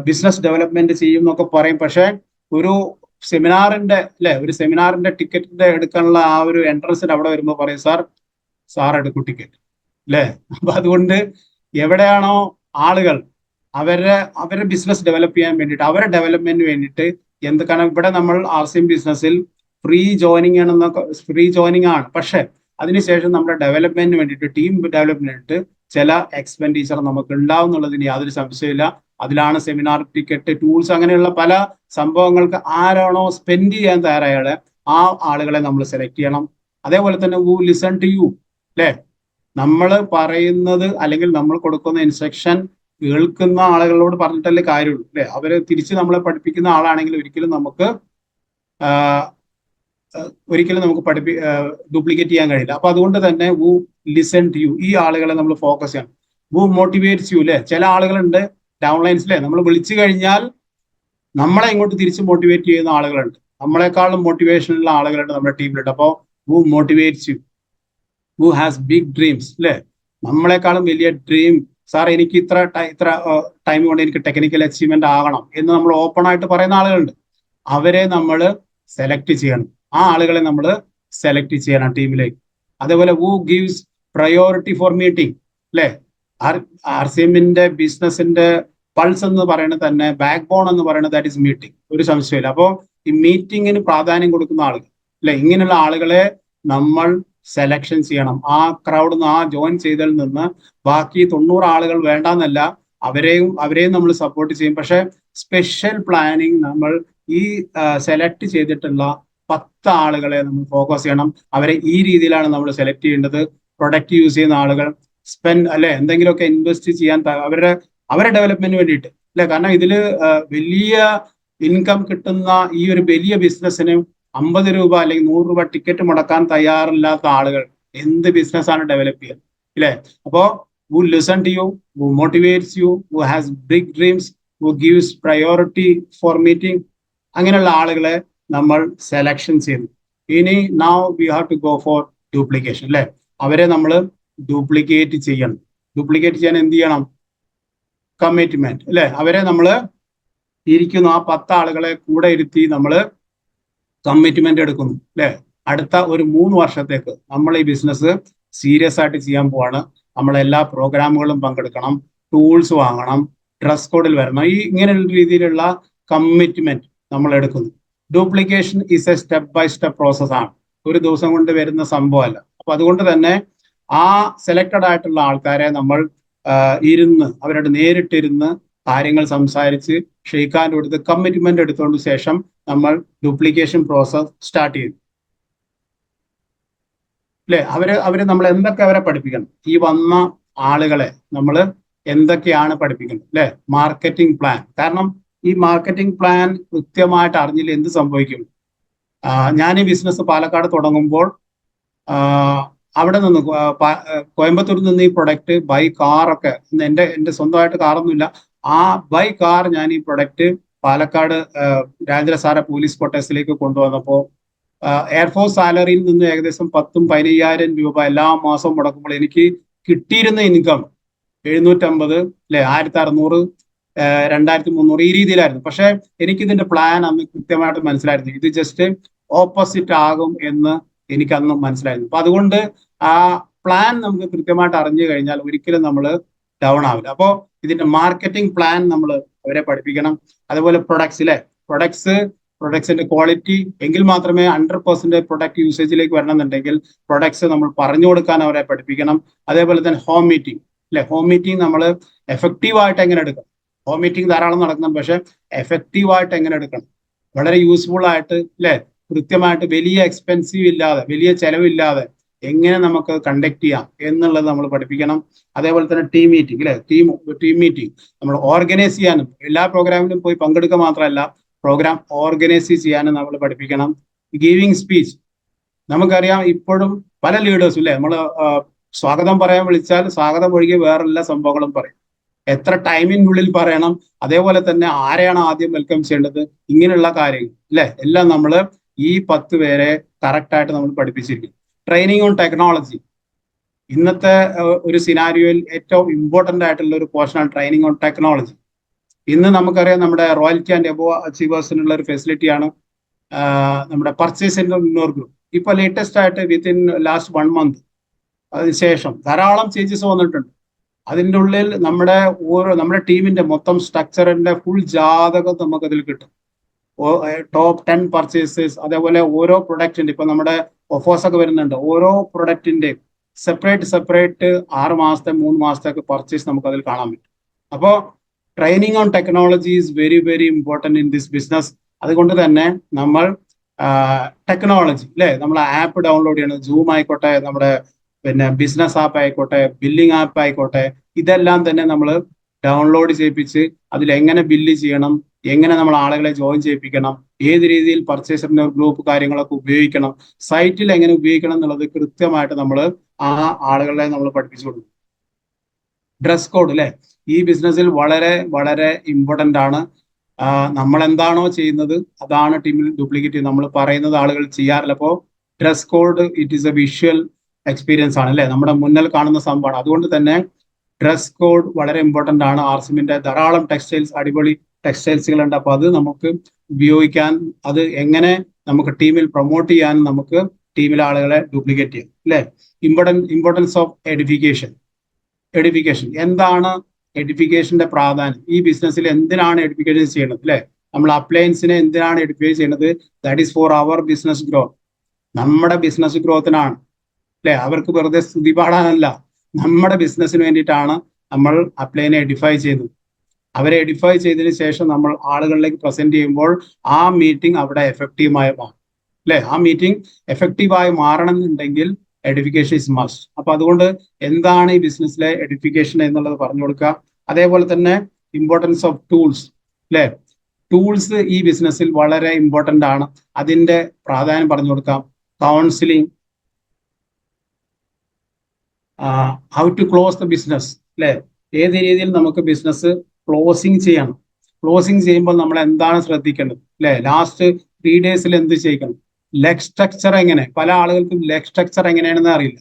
ബിസിനസ് ഡെവലപ്മെന്റ് ചെയ്യും എന്നൊക്കെ പറയും, പക്ഷെ ഒരു സെമിനാറിന്റെ അല്ലെ, ഒരു സെമിനാറിന്റെ ടിക്കറ്റിന്റെ എടുക്കാനുള്ള ആ ഒരു എൻട്രൻസിന് അവിടെ വരുമ്പോൾ പറയും, സാർ എടുക്കും ടിക്കറ്റ് അല്ലെ? അപ്പൊ അതുകൊണ്ട് എവിടെയാണോ ആളുകൾ അവരുടെ ബിസിനസ് ഡെവലപ്പ് ചെയ്യാൻ വേണ്ടിയിട്ട്, അവരുടെ ഡെവലപ്മെന്റിന് വേണ്ടിയിട്ട് കാരണം ഇവിടെ നമ്മൾ RCM ബിസിനസ്സിൽ ഫ്രീ ജോയിനിങ് ആണ്, പക്ഷെ അതിനുശേഷം നമ്മുടെ ഡെവലപ്മെന്റിന് വേണ്ടിയിട്ട്, ടീം ഡെവലപ്മെന്റിന് വേണ്ടിയിട്ട് ചില എക്സ്പെൻഡിച്ചർ നമുക്ക് ഉണ്ടാവും എന്നുള്ളതിന് യാതൊരു സംശയമില്ല. അതിലാണ് സെമിനാർ ടിക്കറ്റ്, ടൂൾസ്, അങ്ങനെയുള്ള പല സംഭവങ്ങൾക്ക് ആരാണോ സ്പെൻഡ് ചെയ്യാൻ തയ്യാറായാളെ ആ ആളുകളെ നമ്മൾ സെലക്ട് ചെയ്യണം. അതേപോലെ തന്നെ ഹു ലിസൺ ടു യു അല്ലെ? നമ്മൾ പറയുന്നത് അല്ലെങ്കിൽ നമ്മൾ കൊടുക്കുന്ന ഇൻസ്ട്രക്ഷൻ കേൾക്കുന്ന ആളുകളോട് പറഞ്ഞിട്ടല്ലേ കാര്യമുള്ളൂ അല്ലെ? അവര് തിരിച്ച് നമ്മളെ പഠിപ്പിക്കുന്ന ആളാണെങ്കിൽ ഒരിക്കലും നമുക്ക് ഡ്യൂപ്ലിക്കേറ്റ് ചെയ്യാൻ കഴിയില്ല. അപ്പൊ അതുകൊണ്ട് തന്നെ ഹു ലിസൺ ടു യു, ഈ ആളുകളെ നമ്മൾ ഫോക്കസ് ചെയ്യണം. ഹു മോട്ടിവേറ്റ്സ് യു അല്ലെ? ചില ആളുകളുണ്ട് ഡൗൺലൈൻസിലെ, നമ്മൾ വിളിച്ചു കഴിഞ്ഞാൽ നമ്മളെ ഇങ്ങോട്ട് തിരിച്ച് മോട്ടിവേറ്റ് ചെയ്യുന്ന ആളുകളുണ്ട്, നമ്മളെക്കാളും മോട്ടിവേഷനുള്ള ആളുകളുണ്ട് നമ്മുടെ ടീമിലുണ്ട്. അപ്പോൾ who motivates you, who has big dreams അല്ലെ? നമ്മളെക്കാളും വലിയ ഡ്രീം, സാർ എനിക്ക് ഇത്ര ടൈം കൊണ്ട് എനിക്ക് ടെക്നിക്കൽ അച്ചീവ്മെന്റ് ആകണം എന്ന് നമ്മൾ ഓപ്പൺ ആയിട്ട് പറയുന്ന ആളുകളുണ്ട്. അവരെ നമ്മൾ സെലക്ട് ചെയ്യണം, ആ ആളുകളെ നമ്മൾ സെലക്ട് ചെയ്യണം ടീമിലേക്ക്. അതേപോലെ who gives priority for meeting അല്ലെ? RCMന്റെ ബിസിനസിന്റെ പൾസ് എന്ന് പറയുന്നത് തന്നെ, ബാക്ക് ബോൺ എന്ന് പറയുന്നത് ദാറ്റ് ഇസ് മീറ്റിംഗ്, ഒരു സംശയമില്ല. അപ്പോൾ ഈ മീറ്റിങ്ങിന് പ്രാധാന്യം കൊടുക്കുന്ന ആളുകൾ അല്ലെ, ഇങ്ങനെയുള്ള ആളുകളെ നമ്മൾ സെലക്ഷൻ ചെയ്യണം. ആ ക്രൗഡ് ആ ജോയിൻ ചെയ്തതിൽ നിന്ന് ബാക്കി 90 ആളുകൾ വേണ്ടെന്നല്ല, അവരെയും നമ്മൾ സപ്പോർട്ട് ചെയ്യും. പക്ഷെ സ്പെഷ്യൽ പ്ലാനിങ് നമ്മൾ ഈ സെലക്ട് ചെയ്തിട്ടുള്ള 10 ആളുകളെ നമ്മൾ ഫോക്കസ് ചെയ്യണം. അവരെ ഈ രീതിയിലാണ് നമ്മൾ സെലക്ട് ചെയ്യേണ്ടത്. പ്രൊഡക്റ്റ് യൂസ് ചെയ്യുന്ന ആളുകൾ, സ്പെൻഡ് അല്ലെ, എന്തെങ്കിലുമൊക്കെ ഇൻവെസ്റ്റ് ചെയ്യാൻ അവരുടെ ഡെവലപ്മെന്റിന് വേണ്ടിയിട്ട് അല്ലെ? കാരണം ഇതില് വലിയ ഇൻകം കിട്ടുന്ന ഈ ഒരു വലിയ ബിസിനസ്സിന് 50 രൂപ അല്ലെങ്കിൽ 100 രൂപ ടിക്കറ്റ് മുടക്കാൻ തയ്യാറില്ലാത്ത ആളുകൾ എന്ത് ബിസിനസ്സാണ് ഡെവലപ്പ് ചെയ്യുക അല്ലെ? അപ്പോ who listen to you, who motivates you, who has big dreams, who gives priority for meeting, അങ്ങനെയുള്ള ആളുകളെ നമ്മൾ സെലക്ഷൻ ചെയ്തു. ഇനി now we have to go for duplication അല്ലെ? അവരെ നമ്മൾ ഡ്യൂപ്ലിക്കേറ്റ് ചെയ്യണം. ഡ്യൂപ്ലിക്കേറ്റ് ചെയ്യാൻ എന്ത് ചെയ്യണം? കമ്മിറ്റ്മെന്റ് അല്ലെ? അവരെ നമ്മൾ ഇരിക്കുന്നു, ആ 10 ആളുകളെ കൂടെ ഇരുത്തി നമ്മൾ കമ്മിറ്റ്മെന്റ് എടുക്കുന്നു അല്ലെ? അടുത്ത ഒരു 3 വർഷത്തേക്ക് നമ്മൾ ഈ ബിസിനസ് സീരിയസ് ആയിട്ട് ചെയ്യാൻ പോവാണ്. നമ്മൾ എല്ലാ പ്രോഗ്രാമുകളും പങ്കെടുക്കണം, ടൂൾസ് വാങ്ങണം, ഡ്രസ് കോഡിൽ വരണം, ഈ ഇങ്ങനെയുള്ള രീതിയിലുള്ള കമ്മിറ്റ്മെന്റ് നമ്മൾ എടുക്കുന്നു. Duplication is a step by step process ആണ്, ഒരു ദിവസം കൊണ്ട് വരുന്ന സംഭവമല്ല. അപ്പൊ അതുകൊണ്ട് തന്നെ ആ സെലക്റ്റഡ് ആയിട്ടുള്ള ആൾക്കാരെ നമ്മൾ അവരുടെ നേരിട്ടിരുന്ന് കാര്യങ്ങൾ സംസാരിച്ച് ഷെയ്ക്കാൻ കൊടുത്ത് കമ്മിറ്റ്മെന്റ് എടുത്തുകൊണ്ട് ശേഷം നമ്മൾ ഡ്യൂപ്ലിക്കേഷൻ പ്രോസസ് സ്റ്റാർട്ട് ചെയ്തു അല്ലെ? അവര് നമ്മൾ എന്തൊക്കെ അവരെ പഠിപ്പിക്കണം? ഈ വന്ന ആളുകളെ നമ്മൾ എന്തൊക്കെയാണ് പഠിപ്പിക്കുന്നത് അല്ലെ? Marketing plan. കാരണം ഈ മാർക്കറ്റിംഗ് പ്ലാൻ കൃത്യമായിട്ട് അറിഞ്ഞില്ല എന്ത് സംഭവിക്കും? ഞാൻ ഈ ബിസിനസ് പാലക്കാട് തുടങ്ങുമ്പോൾ അവിടെ നിന്ന് കോയമ്പത്തൂരിൽ നിന്ന് ഈ പ്രൊഡക്റ്റ് ബൈ കാറൊക്കെ, എന്റെ സ്വന്തമായിട്ട് കാറൊന്നുമില്ല, ആ ബൈ കാർ ഞാൻ ഈ പ്രൊഡക്റ്റ് പാലക്കാട് രാജരസാര പോലീസ് ക്വാർട്ടേഴ്സിലേക്ക് കൊണ്ടുവന്നപ്പോൾ എയർഫോഴ്സ് സാലറിയിൽ നിന്ന് ഏകദേശം 10,000-15,000 രൂപ എല്ലാ മാസവും മുടക്കുമ്പോൾ എനിക്ക് കിട്ടിയിരുന്ന ഇൻകം 750 അല്ലെ 1600, 2300 ഈ രീതിയിലായിരുന്നു. പക്ഷെ എനിക്കിതിന്റെ പ്ലാൻ അന്ന് കൃത്യമായിട്ട് മനസ്സിലായിരുന്നു. ഇത് ജസ്റ്റ് ഓപ്പോസിറ്റ് ആകും എന്ന് എനിക്ക് അന്ന് മനസ്സിലായിരുന്നു. അപ്പൊ അതുകൊണ്ട് ആ പ്ലാൻ നമുക്ക് കൃത്യമായിട്ട് അറിഞ്ഞു കഴിഞ്ഞാൽ ഒരിക്കലും നമ്മൾ ഡൗൺ ആവില്ല. അപ്പോൾ ഇതിന്റെ മാർക്കറ്റിംഗ് പ്ലാൻ നമ്മൾ അവരെ പഠിപ്പിക്കണം. അതുപോലെ പ്രൊഡക്ട്സിന്റെ ക്വാളിറ്റി, എങ്കിൽ മാത്രമേ 100% പ്രൊഡക്റ്റ് യൂസേജിലേക്ക് വരണമെന്നുണ്ടെങ്കിൽ പ്രൊഡക്ട്സ് നമ്മൾ പറഞ്ഞു കൊടുക്കാൻ അവരെ പഠിപ്പിക്കണം. അതേപോലെ തന്നെ ഹോം മീറ്റിംഗ് അല്ലെ, ഹോം മീറ്റിംഗ് നമ്മൾ എഫക്റ്റീവ് ആയിട്ട് എങ്ങനെ എടുക്കണം. ഹോം മീറ്റിംഗ് ധാരാളം നടക്കുന്നുണ്ട്, പക്ഷെ എഫക്റ്റീവ് ആയിട്ട് എങ്ങനെ എടുക്കണം, വളരെ യൂസ്ഫുൾ ആയിട്ട് അല്ലെ, കൃത്യമായിട്ട് വലിയ എക്സ്പെൻസീവ് ഇല്ലാതെ, വലിയ ചെലവില്ലാതെ എങ്ങനെ നമുക്ക് കണ്ടക്ട് ചെയ്യാം എന്നുള്ളത് നമ്മൾ പഠിപ്പിക്കണം. അതേപോലെ തന്നെ ടീം മീറ്റിംഗ് അല്ലെ, ടീം മീറ്റിംഗ് നമ്മൾ ഓർഗനൈസ് ചെയ്യാനും, എല്ലാ പ്രോഗ്രാമിലും പോയി പങ്കെടുക്കുക മാത്രമല്ല പ്രോഗ്രാം ഓർഗനൈസ് ചെയ്യാനും നമ്മൾ പഠിപ്പിക്കണം. ഗിവിംഗ് സ്പീച്ച്, നമുക്കറിയാം ഇപ്പോഴും പല ലീഡേഴ്സും ഇല്ലേ, നമ്മൾ സ്വാഗതം പറയാൻ വിളിച്ചാൽ സ്വാഗതം ഒഴികെ വേറെല്ലാ സംഭവങ്ങളും പറയും. എത്ര ടൈമിനുള്ളിൽ പറയണം, അതേപോലെ തന്നെ ആരെയാണ് ആദ്യം വെൽക്കം ചെയ്യേണ്ടത്, ഇങ്ങനെയുള്ള കാര്യങ്ങൾ അല്ലെ, എല്ലാം നമ്മൾ ഈ 10 പേരെ കറക്റ്റ് ആയിട്ട് നമ്മൾ പഠിപ്പിച്ചിരിക്കും. ട്രെയിനിങ് ഓൺ ടെക്നോളജി, ഇന്നത്തെ ഒരു സിനാരിയോയിൽ ഏറ്റവും ഇമ്പോർട്ടന്റ് ആയിട്ടുള്ള ഒരു പോർഷനാണ് ട്രെയിനിങ് ഓൺ ടെക്നോളജി. ഇന്ന് നമുക്കറിയാം നമ്മുടെ റോയൽറ്റി ആൻഡ് എബോ അച്ചീവേഴ്സിനുള്ള ഒരു ഫെസിലിറ്റിയാണ് നമ്മുടെ പർച്ചേസ് ആൻഡ് ഇഗ്നോർ ഗ്രൂപ്പ്. ഇപ്പൊ ലേറ്റസ്റ്റ് ആയിട്ട് വിത്തിൻ ലാസ്റ്റ് 1 month അതിനുശേഷം ധാരാളം ചേഞ്ചസ് വന്നിട്ടുണ്ട്. അതിൻ്റെ ഉള്ളിൽ നമ്മുടെ ടീമിന്റെ മൊത്തം സ്ട്രക്ചറിന്റെ ഫുൾ ജാതകം നമുക്കതിൽ കിട്ടും. ടോപ്പ് 10 പർച്ചേസസ്, അതേപോലെ ഓരോ പ്രൊഡക്റ്റിന്റെ, ഇപ്പൊ നമ്മുടെ ഓഫേഴ്സ് ഒക്കെ വരുന്നുണ്ട്, ഓരോ പ്രൊഡക്റ്റിന്റെ സെപ്പറേറ്റ് 6 മാസത്തെ 3 മാസത്തെ പർച്ചേസ് നമുക്ക് അതിൽ കാണാൻ പറ്റും. അപ്പോൾ training on technology is very very important in this business. അതുകൊണ്ട് തന്നെ നമ്മൾ ടെക്നോളജി അല്ലെ, നമ്മൾ ആപ്പ് ഡൗൺലോഡ് ചെയ്യണം. സൂം ആയിക്കോട്ടെ, നമ്മുടെ ബിസിനസ് ആപ്പ് ആയിക്കോട്ടെ, ബില്ലിംഗ് ആപ്പ് ആയിക്കോട്ടെ, ഇതെല്ലാം തന്നെ നമ്മൾ ഡൗൺലോഡ് ചെയ്യിപ്പിച്ച് അതിൽ എങ്ങനെ ബില്ല് ചെയ്യണം, എങ്ങനെ നമ്മൾ ആളുകളെ ജോയിൻ ചെയ്യിപ്പിക്കണം, ഏത് രീതിയിൽ പർച്ചേസറിന്റെ ഗ്രൂപ്പ് കാര്യങ്ങളൊക്കെ ഉപയോഗിക്കണം, സൈറ്റിൽ എങ്ങനെ ഉപയോഗിക്കണം എന്നുള്ളത് കൃത്യമായിട്ട് നമ്മൾ ആ ആളുകളെ നമ്മൾ പഠിപ്പിച്ചു കൊടുക്കും. ഡ്രസ് കോഡ് അല്ലെ, ഈ ബിസിനസ്സിൽ വളരെ വളരെ ഇമ്പോർട്ടന്റ് ആണ്. നമ്മൾ എന്താണോ ചെയ്യുന്നത് അതാണ് ടീമിൽ ഡ്യൂപ്ലിക്കേറ്റ് ചെയ്യുന്നത്. നമ്മൾ പറയുന്നത് ആളുകൾ ചെയ്യാറില്ല. അപ്പോൾ dress code it is A visual experience ആണ് അല്ലെ, നമ്മുടെ മുന്നിൽ കാണുന്ന സംഭവമാണ്. അതുകൊണ്ട് തന്നെ ഡ്രസ് കോഡ് വളരെ ഇമ്പോർട്ടന്റ് ആണ്. ആർസിമിന്റെ ധാരാളം അടിപൊളി ടെക്സ്റ്റൈൽസുകളുണ്ട്. അപ്പൊ അത് നമുക്ക് ഉപയോഗിക്കാൻ, അത് എങ്ങനെ നമുക്ക് ടീമിൽ പ്രൊമോട്ട് ചെയ്യാൻ, നമുക്ക് ടീമിലെ ആളുകളെ ഡ്യൂപ്ലിക്കേറ്റ് ചെയ്യാം അല്ലെ. Importance of edification. എന്താണ് എഡിഫിക്കേഷന്റെ പ്രാധാന്യം, ഈ ബിസിനസ്സിൽ എന്തിനാണ് എഡിഫിക്കേഷൻ ചെയ്യുന്നത് അല്ലെ. നമ്മൾ അപ്ലയൻസിനെ എന്തിനാണ് എഡിഫൈ ചെയ്യുന്നത്, that is for our business growth, നമ്മുടെ ബിസിനസ് ഗ്രോത്തിനാണ് അല്ലെ. അവർക്ക് വെറുതെ സ്തുതി പാടാനല്ല, നമ്മുടെ ബിസിനസ്സിന് വേണ്ടിയിട്ടാണ് നമ്മൾ അപ്ലൈനെ എഡിഫൈ ചെയ്യുന്നത്. അവരെ എഡിഫൈ ചെയ്തതിനു ശേഷം നമ്മൾ ആളുകളിലേക്ക് പ്രസന്റ് ചെയ്യുമ്പോൾ ആ മീറ്റിംഗ് അവിടെ എഫക്റ്റീവായി മാറും അല്ലെ. ആ മീറ്റിംഗ് എഫക്റ്റീവായി മാറണം എന്നുണ്ടെങ്കിൽ എഡിഫിക്കേഷൻ ഇസ് മസ്റ്റ്. അപ്പൊ അതുകൊണ്ട് എന്താണ് ഈ ബിസിനസ്സിലെ എഡിഫിക്കേഷൻ എന്നുള്ളത് പറഞ്ഞു കൊടുക്കുക. അതേപോലെ തന്നെ ഇമ്പോർട്ടൻസ് ഓഫ് ടൂൾസ് അല്ലെ. ടൂൾസ് ഈ ബിസിനസ്സിൽ വളരെ ഇമ്പോർട്ടന്റ് ആണ്, അതിന്റെ പ്രാധാന്യം പറഞ്ഞു കൊടുക്കാം. Counselling, how to close the business അല്ലെ, ഏത് രീതിയിൽ നമുക്ക് ബിസിനസ് ക്ലോസിങ് ചെയ്യണം, ക്ലോസിങ് ചെയ്യുമ്പോൾ നമ്മൾ എന്താണ് ശ്രദ്ധിക്കേണ്ടത് അല്ലെ, ലാസ്റ്റ് 3 days എന്ത് ചെയ്യണം, ലെഗ് സ്ട്രക്ചർ എങ്ങനെ, പല ആളുകൾക്കും ലെഗ് സ്ട്രക്ചർ എങ്ങനെയാണെന്ന് അറിയില്ല.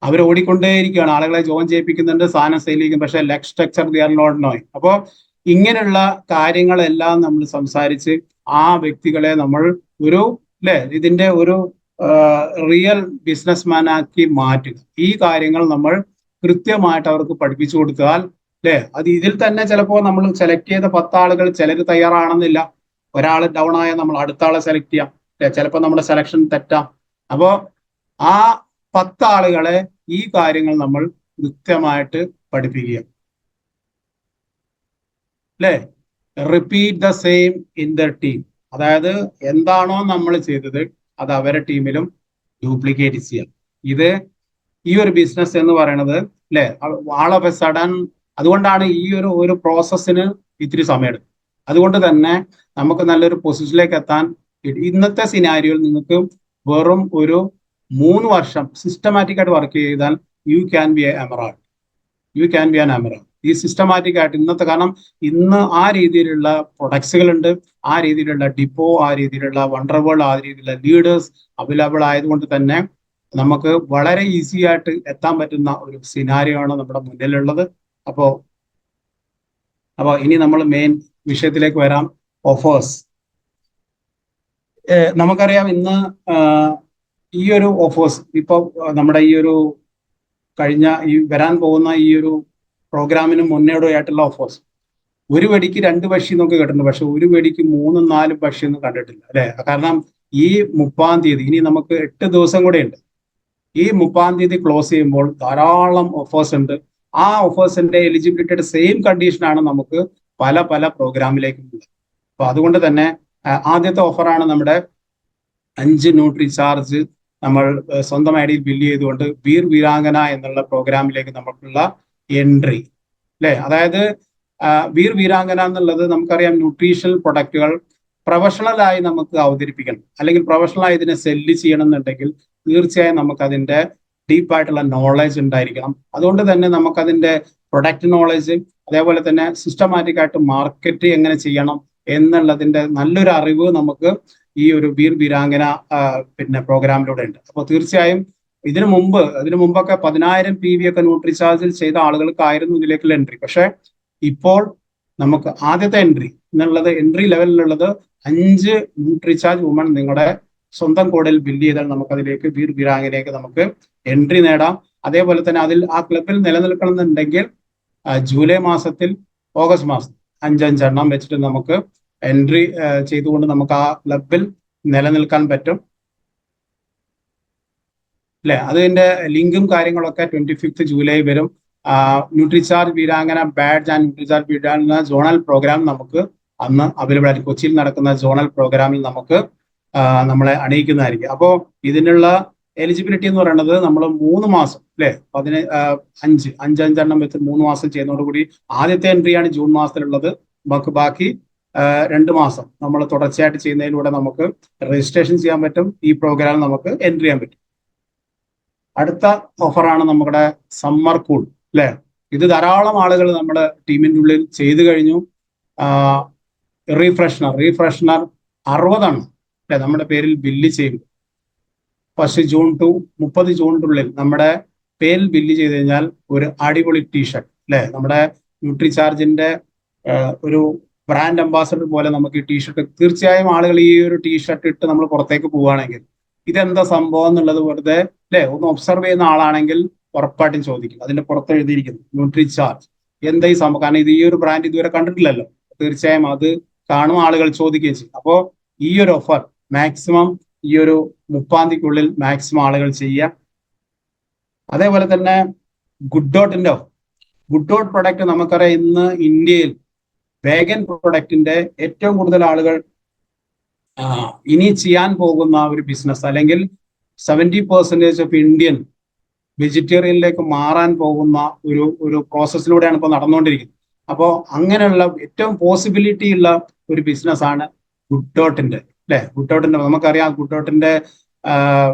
അവർ ഓടിക്കൊണ്ടേയിരിക്കുകയാണ്, ആളുകളെ ജോയിൻ ചെയ്യിപ്പിക്കുന്നുണ്ട്, സാധനം സെയിൽ ചെയ്യും, പക്ഷെ leg structure they are not knowing. അപ്പോൾ ഇങ്ങനെയുള്ള കാര്യങ്ങളെല്ലാം നമ്മൾ സംസാരിച്ച് ആ വ്യക്തികളെ നമ്മൾ ഇതിന്റെ ഒരു റിയൽ ബിസിനസ്മാൻ ആക്കി മാറ്റുക. ഈ കാര്യങ്ങൾ നമ്മൾ കൃത്യമായിട്ട് അവർക്ക് പഠിപ്പിച്ചു കൊടുത്താൽ അത് ഇതിൽ തന്നെ ചിലപ്പോൾ നമ്മൾ സെലക്ട് ചെയ്ത 10 ആളുകൾ ചിലർ തയ്യാറാണെന്നില്ല, ഒരാൾ ഡൗൺ ആയാൽ നമ്മൾ അടുത്ത ആളെ സെലക്ട് ചെയ്യാം ചിലപ്പോൾ നമ്മുടെ സെലക്ഷൻ തെറ്റാം. അപ്പോ ആ 10 ആളുകളെ ഈ കാര്യങ്ങൾ നമ്മൾ കൃത്യമായിട്ട് പഠിപ്പിക്കുക അല്ലേ. Repeat the same in the team, അതായത് എന്താണോ നമ്മൾ ചെയ്തത് അത് അവരുടെ ടീമിലും ഡ്യൂപ്ലിക്കേറ്റ് ചെയ്യാം. ഇത് ഈ ഒരു ബിസിനസ് എന്ന് പറയുന്നത് അല്ലെ, ആൾ ഓഫ് എ സഡൻ, അതുകൊണ്ടാണ് ഈ ഒരു പ്രോസസ്സിന് ഇത്തിരി സമയമെടുക്കും. അതുകൊണ്ട് തന്നെ നമുക്ക് നല്ലൊരു പൊസിഷനിലേക്ക് എത്താൻ ഇന്നത്തെ സിനാരിയോയിൽ നിങ്ങൾക്ക് വെറും ഒരു 3 വർഷം സിസ്റ്റമാറ്റിക് ആയിട്ട് വർക്ക് ചെയ്താൽ you can be A emerald. You can be an emerald. ഈ സിസ്റ്റമാറ്റിക് ആയിട്ട് ഇന്നത്തെ, കാരണം ഇന്ന് ആ രീതിയിലുള്ള പ്രൊഡക്ട്സുകൾ ഉണ്ട്, ആ രീതിയിലുള്ള ഡിപ്പോ, ആ രീതിയിലുള്ള വണ്ടർവേൾഡ്, ആ രീതിയിലുള്ള ലീഡേഴ്സ് അവൈലബിൾ ആയതുകൊണ്ട് തന്നെ നമുക്ക് വളരെ ഈസി ആയിട്ട് എത്താൻ പറ്റുന്ന ഒരു സിനാരിയോ ആണ് നമ്മുടെ മുന്നിലുള്ളത്. അപ്പോ ഇനി നമ്മൾ മെയിൻ വിഷയത്തിലേക്ക് വരാം. ഓഫേഴ്സ്. നമുക്കറിയാം ഇന്ന് ഈ ഒരു ഓഫേഴ്സ് ഇപ്പൊ നമ്മുടെ ഈ ഒരു കഴിഞ്ഞ ഈ വരാൻ പോകുന്ന ഈ ഒരു പ്രോഗ്രാമിന് മുന്നോടിയായിട്ടുള്ള ഓഫേഴ്സ്, ഒരു വെടിക്ക് 2 പക്ഷി എന്നൊക്കെ കേട്ടിട്ടുണ്ട്, പക്ഷെ ഒരു വെടിക്ക് 3ഉം 4ഉം പക്ഷിയൊന്നും കണ്ടിട്ടില്ല അല്ലെ. കാരണം ഈ 30-ാം തീയതി, ഇനി നമുക്ക് 8 ദിവസം കൂടെ ഉണ്ട്. ഈ 30-ാം തീയതി ക്ലോസ് ചെയ്യുമ്പോൾ ധാരാളം ഓഫേഴ്സ് ഉണ്ട്. ആ ഓഫേഴ്സിന്റെ എലിജിബിലിറ്റിയുടെ സെയിം കണ്ടീഷനാണ് നമുക്ക് പല പല പ്രോഗ്രാമിലേക്കും ഉള്ളത്. അപ്പൊ അതുകൊണ്ട് തന്നെ ആദ്യത്തെ ഓഫറാണ് നമ്മുടെ 5 ന്യൂട്രി ചാർജ് നമ്മൾ സ്വന്തം ഐഡിയിൽ ബില്ല് ചെയ്തുകൊണ്ട് വീർ വീരാംഗന എന്നുള്ള പ്രോഗ്രാമിലേക്ക് നമുക്കുള്ള എൻട്രി അല്ലെ. അതായത് വീർ വീരാംഗന എന്നുള്ളത് നമുക്കറിയാം, ന്യൂട്രീഷണൽ പ്രൊഡക്റ്റുകൾ പ്രൊഫഷണലായി നമുക്ക് അവതരിപ്പിക്കണം, അല്ലെങ്കിൽ പ്രൊഫഷണലായി ഇതിനെ സെല്ല് ചെയ്യണം എന്നുണ്ടെങ്കിൽ തീർച്ചയായും നമുക്ക് അതിന്റെ ഡീപ്പായിട്ടുള്ള നോളജ് ഉണ്ടായിരിക്കണം. അതുകൊണ്ട് തന്നെ നമുക്കതിന്റെ പ്രൊഡക്റ്റ് നോളജ്, അതേപോലെ തന്നെ സിസ്റ്റമാറ്റിക് ആയിട്ട് മാർക്കറ്റ് എങ്ങനെ ചെയ്യണം എന്നുള്ളതിന്റെ നല്ലൊരു അറിവ് നമുക്ക് ഈ ഒരു വീർ വീരാംഗന പിന്നെ പ്രോഗ്രാമിലൂടെ ഉണ്ട്. അപ്പോൾ തീർച്ചയായും ഇതിനു മുമ്പൊക്കെ 10,000 PV ഒക്കെ ന്യൂട്രി ചാർജിൽ ചെയ്ത ആളുകൾക്കായിരുന്നു ഇതിലേക്കുള്ള എൻട്രി. പക്ഷെ ഇപ്പോൾ നമുക്ക് ആദ്യത്തെ എൻട്രി എന്നുള്ളത്, എൻട്രി ലെവലിലുള്ളത് 5 ന്യൂട്രി ചാർജ് വുമൺ നിങ്ങളുടെ സ്വന്തം കോഡിൽ ബില്ല് ചെയ്താൽ നമുക്ക് അതിലേക്ക് വീർ വീരാംഗനയിലേക്ക് നമുക്ക് എൻട്രി നേടാം. അതേപോലെ തന്നെ അതിൽ ആ ക്ലബിൽ നിലനിൽക്കണം എന്നുണ്ടെങ്കിൽ ജൂലൈ മാസത്തിൽ ഓഗസ്റ്റ് മാസം 5 എണ്ണം വെച്ചിട്ട് നമുക്ക് എൻട്രി ചെയ്തുകൊണ്ട് നമുക്ക് ആ ക്ലബിൽ നിലനിൽക്കാൻ പറ്റും അല്ലെ. അതിന്റെ ലിങ്കും കാര്യങ്ങളൊക്കെ 25th ജൂലൈ വരും. Nutricharge Veerangana badge and Nutricharge Veerangana zonal program നമുക്ക് അന്ന് അവൈലബിൾ ആയിരിക്കും. കൊച്ചിയിൽ നടക്കുന്ന സോണൽ പ്രോഗ്രാമിൽ നമുക്ക് നമ്മളെ അണിയിക്കുന്നതായിരിക്കും. അപ്പോൾ ഇതിനുള്ള എലിജിബിലിറ്റി എന്ന് പറയുന്നത് നമ്മൾ 3 മാസം അല്ലെ, 5 വെച്ച് 3 മാസം ചെയ്യുന്നതോടുകൂടി ആദ്യത്തെ എൻട്രിയാണ് ജൂൺ മാസത്തിലുള്ളത്. നമുക്ക് ബാക്കി 2 മാസം നമ്മൾ തുടർച്ചയായിട്ട് ചെയ്യുന്നതിലൂടെ നമുക്ക് രജിസ്ട്രേഷൻ ചെയ്യാൻ പറ്റും. ഈ പ്രോഗ്രാം നമുക്ക് എൻട്രി ചെയ്യാൻ പറ്റും. അടുത്ത ഓഫറാണ് നമ്മുടെ സമ്മർ കൂൾ അല്ലെ. ഇത് ധാരാളം ആളുകൾ നമ്മുടെ ടീമിന്റെ ഉള്ളിൽ ചെയ്തു കഴിഞ്ഞു. റീഫ്രഷ്നർ 60 അല്ലെ നമ്മുടെ പേരിൽ ബില്ല് ചെയ്യും. 1 ജൂൺ ടു 30 ജൂണിനുള്ളിൽ നമ്മുടെ പേരിൽ ബില്ല് ചെയ്ത് കഴിഞ്ഞാൽ ഒരു അടിപൊളി ടീഷർട്ട് അല്ലെ, നമ്മുടെ ന്യൂട്രി ചാർജിന്റെ ഒരു ബ്രാൻഡ് അംബാസഡർ പോലെ നമുക്ക് ഈ ടീഷർട്ട്, തീർച്ചയായും ആളുകൾ ഈ ഒരു ടീഷർട്ട് ഇട്ട് നമ്മൾ പുറത്തേക്ക് പോവുകയാണെങ്കിൽ ഇതെന്താ സംഭവം എന്നുള്ളത് വെറുതെ അല്ലെ ഒന്ന് ഒബ്സർവ് ചെയ്യുന്ന ആളാണെങ്കിൽ ഉറപ്പായിട്ടും ചോദിക്കും. അതിന്റെ പുറത്ത് എഴുതിയിരിക്കുന്നു ന്യൂട്രി ചാർജ്, എന്താ ഈ സംഭവം, കാരണം ഇത് ഈ ഒരു ബ്രാൻഡ് ഇതുവരെ കണ്ടിട്ടില്ലല്ലോ. തീർച്ചയായും അത് കാണുന്ന ആളുകൾ ചോദിക്കുകയും ചെയ്യും. അപ്പോൾ ഈ ഒരു ഓഫർ മാക്സിമം ഈ ഒരു 30-ാം തീയതിക്കുള്ളിൽ മാക്സിമം ആളുകൾ ചെയ്യുക. അതേപോലെ തന്നെ ഗുഡ് ഡോട്ട് പ്രൊഡക്റ്റ് നമുക്കറിയാം, ഇന്ന് ഇന്ത്യയിൽ വേഗൻ പ്രൊഡക്റ്റിന്റെ ഏറ്റവും കൂടുതൽ ആളുകൾ ഇനി ചെയ്യാൻ പോകുന്ന ഒരു ബിസിനസ്, അല്ലെങ്കിൽ 70% ഓഫ് ഇന്ത്യൻ വെജിറ്റേറിയനിലേക്ക് മാറാൻ പോകുന്ന ഒരു പ്രോസസ്സിലൂടെയാണ് ഇപ്പോൾ നടന്നുകൊണ്ടിരിക്കുന്നത്. അപ്പോൾ അങ്ങനെയുള്ള ഏറ്റവും പോസിബിലിറ്റി ഉള്ള ഒരു ബിസിനസ് ആണ് ഗുഡ് ഡോട്ടിന്റെ അല്ലെ. ഗുഡ് ഡോട്ടിന്റെ നമുക്കറിയാം, ഗുഡ് ഡോട്ടിന്റെ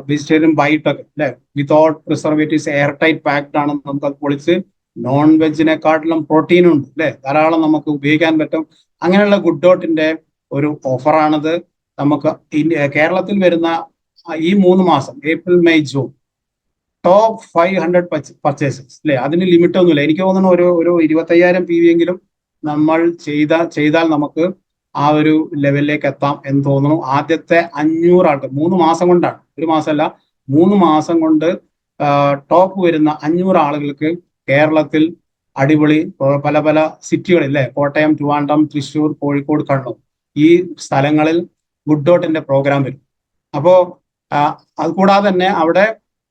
വെജിറ്റേറിയൻ ബൈറ്റൊക്കെ അല്ലെ, without preservatives, air tight packed ആണ്. നമുക്ക് അത് പൊളിച്ച് നോൺ വെജിനെക്കാട്ടിലും പ്രോട്ടീൻ ഉണ്ട് അല്ലെ, ധാരാളം നമുക്ക് ഉപയോഗിക്കാൻ പറ്റും. അങ്ങനെയുള്ള ഗുഡ് ഡോട്ടിന്റെ ഒരു ഓഫറാണിത്. നമുക്ക് കേരളത്തിൽ വരുന്ന ഈ 3 മാസം April May June top 500 purchases അല്ലെ, അതിന് ലിമിറ്റ് ഒന്നുമില്ല. എനിക്ക് തോന്നുന്നു ഒരു 25,000 PV എങ്കിലും നമ്മൾ ചെയ്താൽ നമുക്ക് ആ ഒരു ലെവലിലേക്ക് എത്താം എന്ന് തോന്നുന്നു. ആദ്യത്തെ 500 ആൾക്ക് 3 മാസം കൊണ്ടാണ്, 1 മാസമല്ല 3 മാസം കൊണ്ട് ടോപ്പ് വരുന്ന 500 ആളുകൾക്ക് കേരളത്തിൽ അടിപൊളി പല പല സിറ്റികളിൽ അല്ലെ, കോട്ടയം, ട്രിവാൻഡ്രം, തൃശ്ശൂർ, കോഴിക്കോട്, കണ്ണൂർ ഈ സ്ഥലങ്ങളിൽ ഗുഡ് ഡോട്ടിന്റെ പ്രോഗ്രാം വരും. അപ്പോ അത് കൂടാതെ തന്നെ അവിടെ